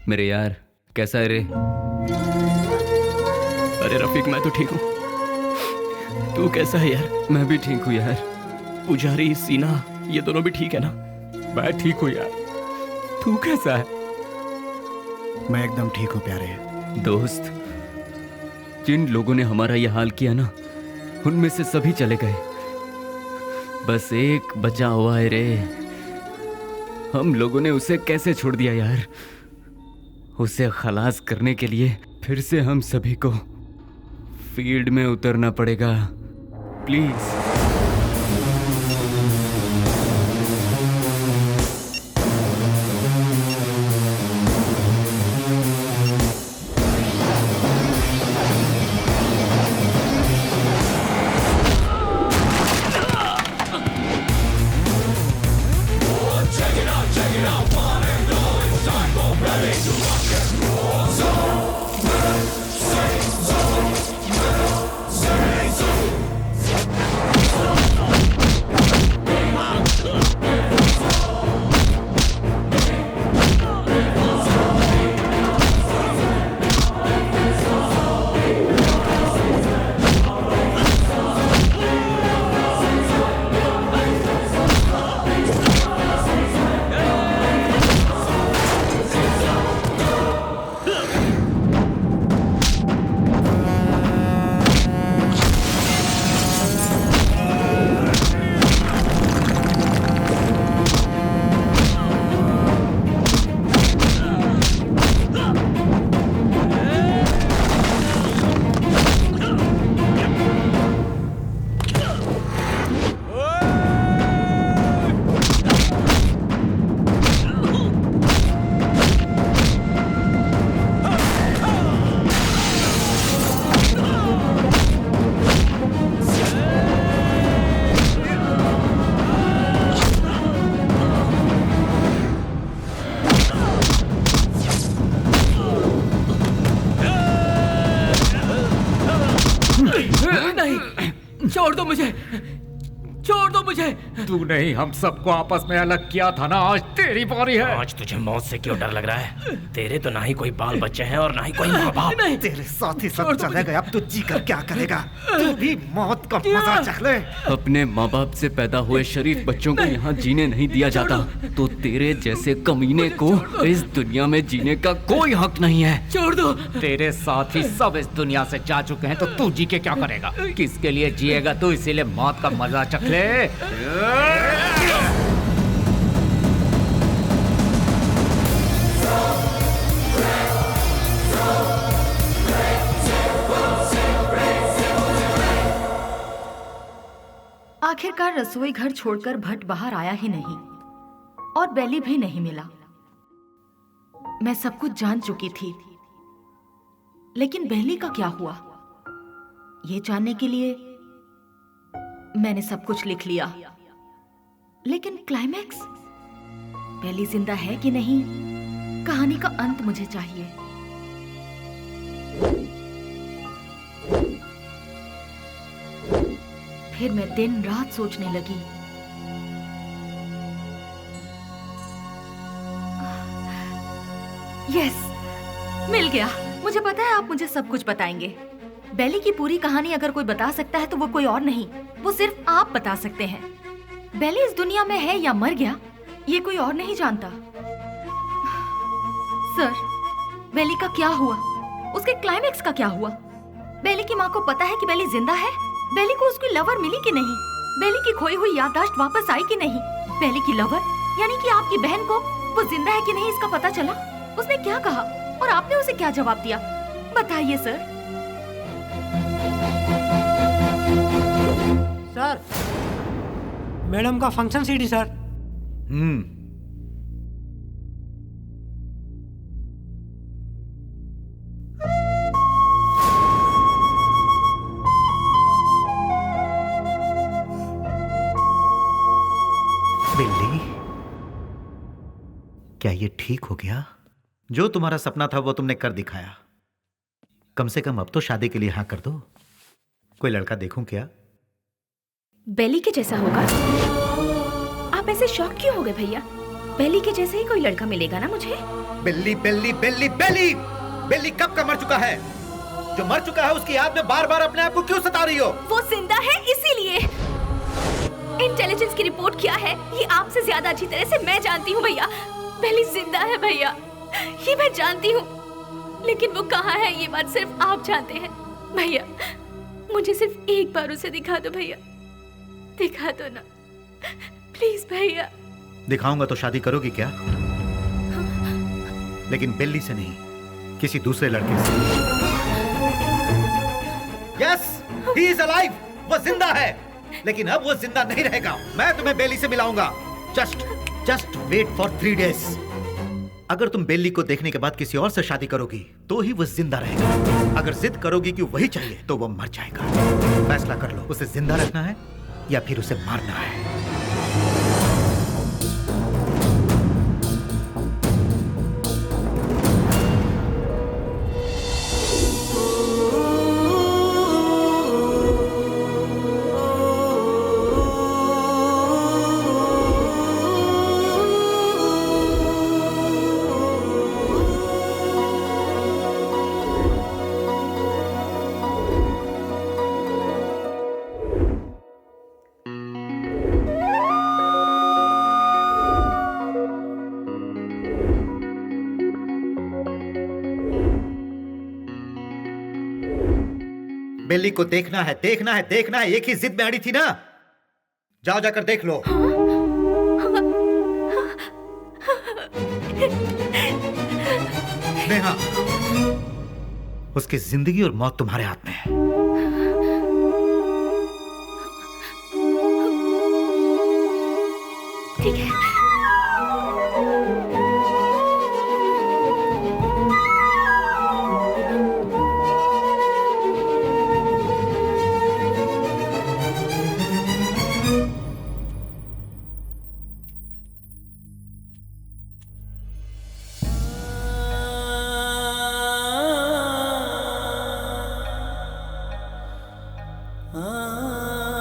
मेरे यार, कैसा है रे? अरे रफीक, मैं तो ठीक हूँ। तू कैसा है यार? मैं भी ठीक हूँ यार। पुजारी, सीना, ये दोनों भी ठीक है ना? मैं ठीक हूँ यार। तू कैसा है? मैं एकदम ठीक हूँ प्यारे। दोस्त, जिन लोगों ने हमारा यह हाल किया ना, उनमें से सभी चले गए। बस एक बचा हुआ है रे। हम लोगों ने उसे कैसे छोड़ दिया यार? उसे खलास करने के लिए फिर से हम सभी को फील्ड में उतरना पड़ेगा। प्लीज। छोड़ दो मुझे, छोड़ दो मुझे। तू नहीं हम सबको आपस में अलग किया था ना, आज तेरी बारी है। आज तुझे मौत से क्यों डर लग रहा है? तेरे तो ना ही कोई बाल बच्चे हैं और ना ही कोई माँ बाप। तेरे साथ ही सब चले गए, अब तू जी कर क्या करेगा? तू भी मौत का मजा चख ले। अपने माँ बाप से पैदा हुए शरीफ बच्चों को यहाँ जीने नहीं दिया जाता, तो तेरे जैसे कमीने को इस दुनिया में जीने का कोई हक नहीं है। छोड़ दो। तेरे साथ ही सब इस दुनिया से जा चुके हैं, तो तू जी के क्या करेगा? किसके लिए जिएगा तू? इसीलिए मौत का मजा चख ले। आखिरकार रसोई घर छोड़कर भट्ट बाहर आया ही नहीं और बेली भी नहीं मिला। मैं सब कुछ जान चुकी थी, लेकिन बेली का क्या हुआ, ये जानने के लिए मैंने सब कुछ लिख लिया। लेकिन क्लाइमैक्स, बेली जिंदा है कि नहीं, कहानी का अंत मुझे चाहिए। फिर मैं दिन रात सोचने लगी। यस, मिल गया। मुझे पता है आप मुझे सब कुछ बताएंगे। बेली की पूरी कहानी अगर कोई बता सकता है तो वो कोई और नहीं, वो सिर्फ आप बता सकते हैं। बेली इस दुनिया में है या मर गया, ये कोई और नहीं जानता। सर, बेली का क्या हुआ? उसके क्लाइमैक्स का क्या हुआ? बेली की माँ को पता है कि बेली जिंदा है? बेली को उसकी लवर मिली कि नहीं? बेली की खोई हुई याददाश्त वापस आई कि नहीं? बेली की लवर यानी कि आपकी बहन को वो जिंदा है कि नहीं इसका पता चला? उसने क्या कहा और आपने उसे क्या जवाब दिया? बताइए सर। सर, मैडम का फंक्शन सीडी सर। बिल्ली, क्या ये ठीक हो गया? जो तुम्हारा सपना था वो तुमने कर दिखाया। कम से कम अब तो शादी के लिए हाँ कर दो। कोई लड़का देखूं क्या? बेली के जैसा होगा? आप ऐसे शॉक क्यों हो गए भैया? बेली के जैसे ही कोई लड़का मिलेगा ना मुझे। बिल्ली बिल्ली बिल्ली बिल्ली बिल्ली कब का मर चुका है? जो मर चुका है उसकी याद में बार बार अपने आप को क्यों सता रही हो? वो जिंदा है इसीलिए। इंटेलिजेंस की रिपोर्ट क्या है ये आपसे ज्यादा अच्छी तरह से मैं जानती हूँ भैया। बेली जिंदा है भैया, ये मैं जानती हूँ, लेकिन वो कहाँ है ये बात सिर्फ आप जानते हैं। भैया मुझे सिर्फ एक बार उसे दिखा दो भैया, दिखा दो ना प्लीज भैया। दिखाऊंगा तो शादी करोगी क्या? लेकिन बिल्ली से नहीं, किसी दूसरे लड़के से। यस, ही इज अलाइव, वो जिंदा है, लेकिन अब वो जिंदा नहीं रहेगा। मैं तुम्हें बेली से मिलाऊंगा। Just wait for 3 days। अगर तुम बेली को देखने के बाद किसी और से शादी करोगी तो ही वो जिंदा रहेगा। अगर जिद करोगी कि वही चाहिए तो वो मर जाएगा। फैसला कर लो, उसे जिंदा रखना है या फिर उसे मारना है। बेली को देखना है, देखना है, देखना है। एक ही जिद में अड़ी थी ना। जाओ जाकर देख लो। नेहा, उसकी जिंदगी और मौत तुम्हारे हाथ में है। ठीक है। Ah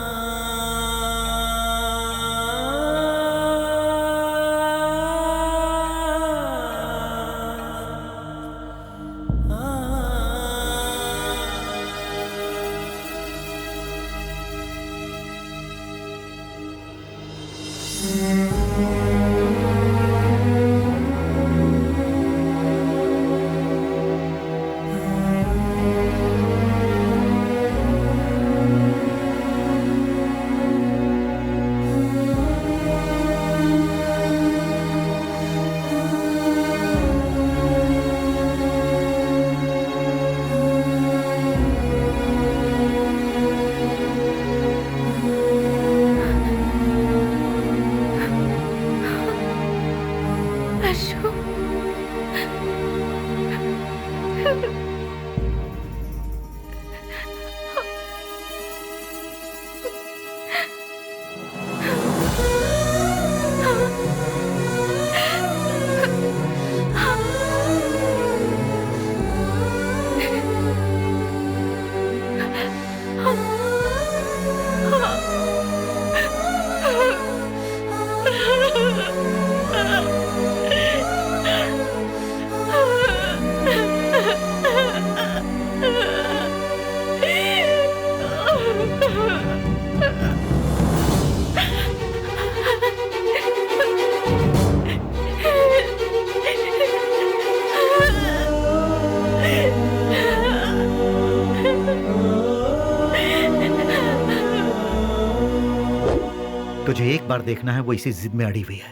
तुझे एक बार देखना है, वो इसी जिद में अड़ी हुई है।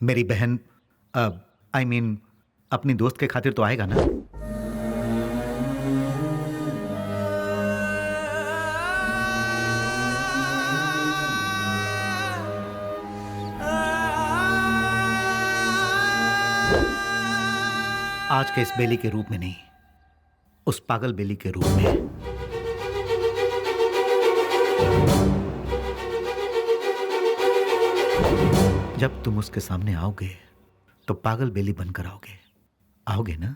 मेरी बहन I mean, अपनी दोस्त के खातिर तो आएगा ना? आज के इस बेली के रूप में नहीं, उस पागल बेली के रूप में। जब तुम उसके सामने आओगे तो पागल बेली बनकर आओगे, आओगे ना?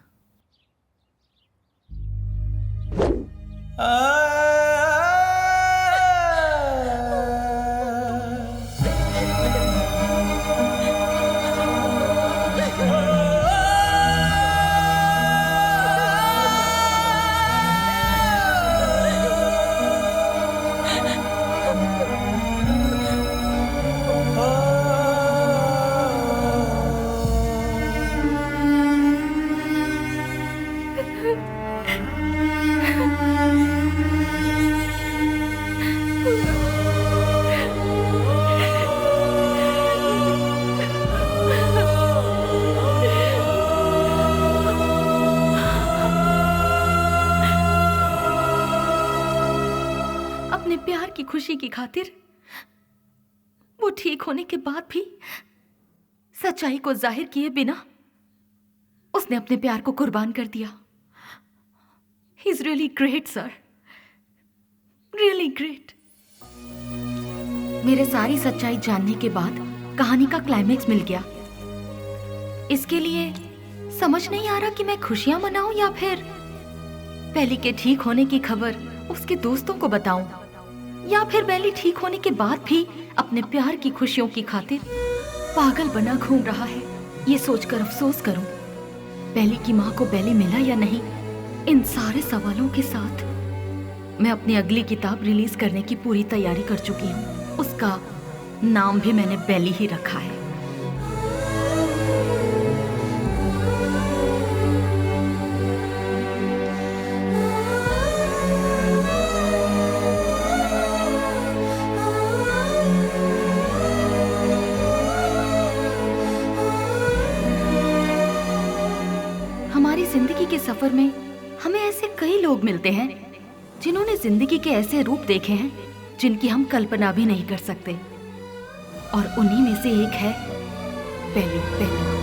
खुशी की खातिर वो ठीक होने के बाद भी सच्चाई को जाहिर किए बिना उसने अपने प्यार को कुर्बान कर दिया। He is really great sir, really great. मेरे सारी सच्चाई जानने के बाद कहानी का क्लाइमेक्स मिल गया। इसके लिए समझ नहीं आ रहा कि मैं खुशियां मनाऊं या फिर बेली के ठीक होने की खबर उसके दोस्तों को बताऊं, या फिर बेली ठीक होने के बाद भी अपने प्यार की खुशियों की खातिर पागल बना घूम रहा है। ये सोचकर अफसोस करूं, बेली की माँ को बेली मिला या नहीं। इन सारे सवालों के साथ मैं अपनी अगली किताब रिलीज करने की पूरी तैयारी कर चुकी हूँ। उसका नाम भी मैंने बेली ही रखा है। जिंदगी के सफर में हमें ऐसे कई लोग मिलते हैं जिन्होंने जिंदगी के ऐसे रूप देखे हैं जिनकी हम कल्पना भी नहीं कर सकते, और उन्हीं में से एक है बेली।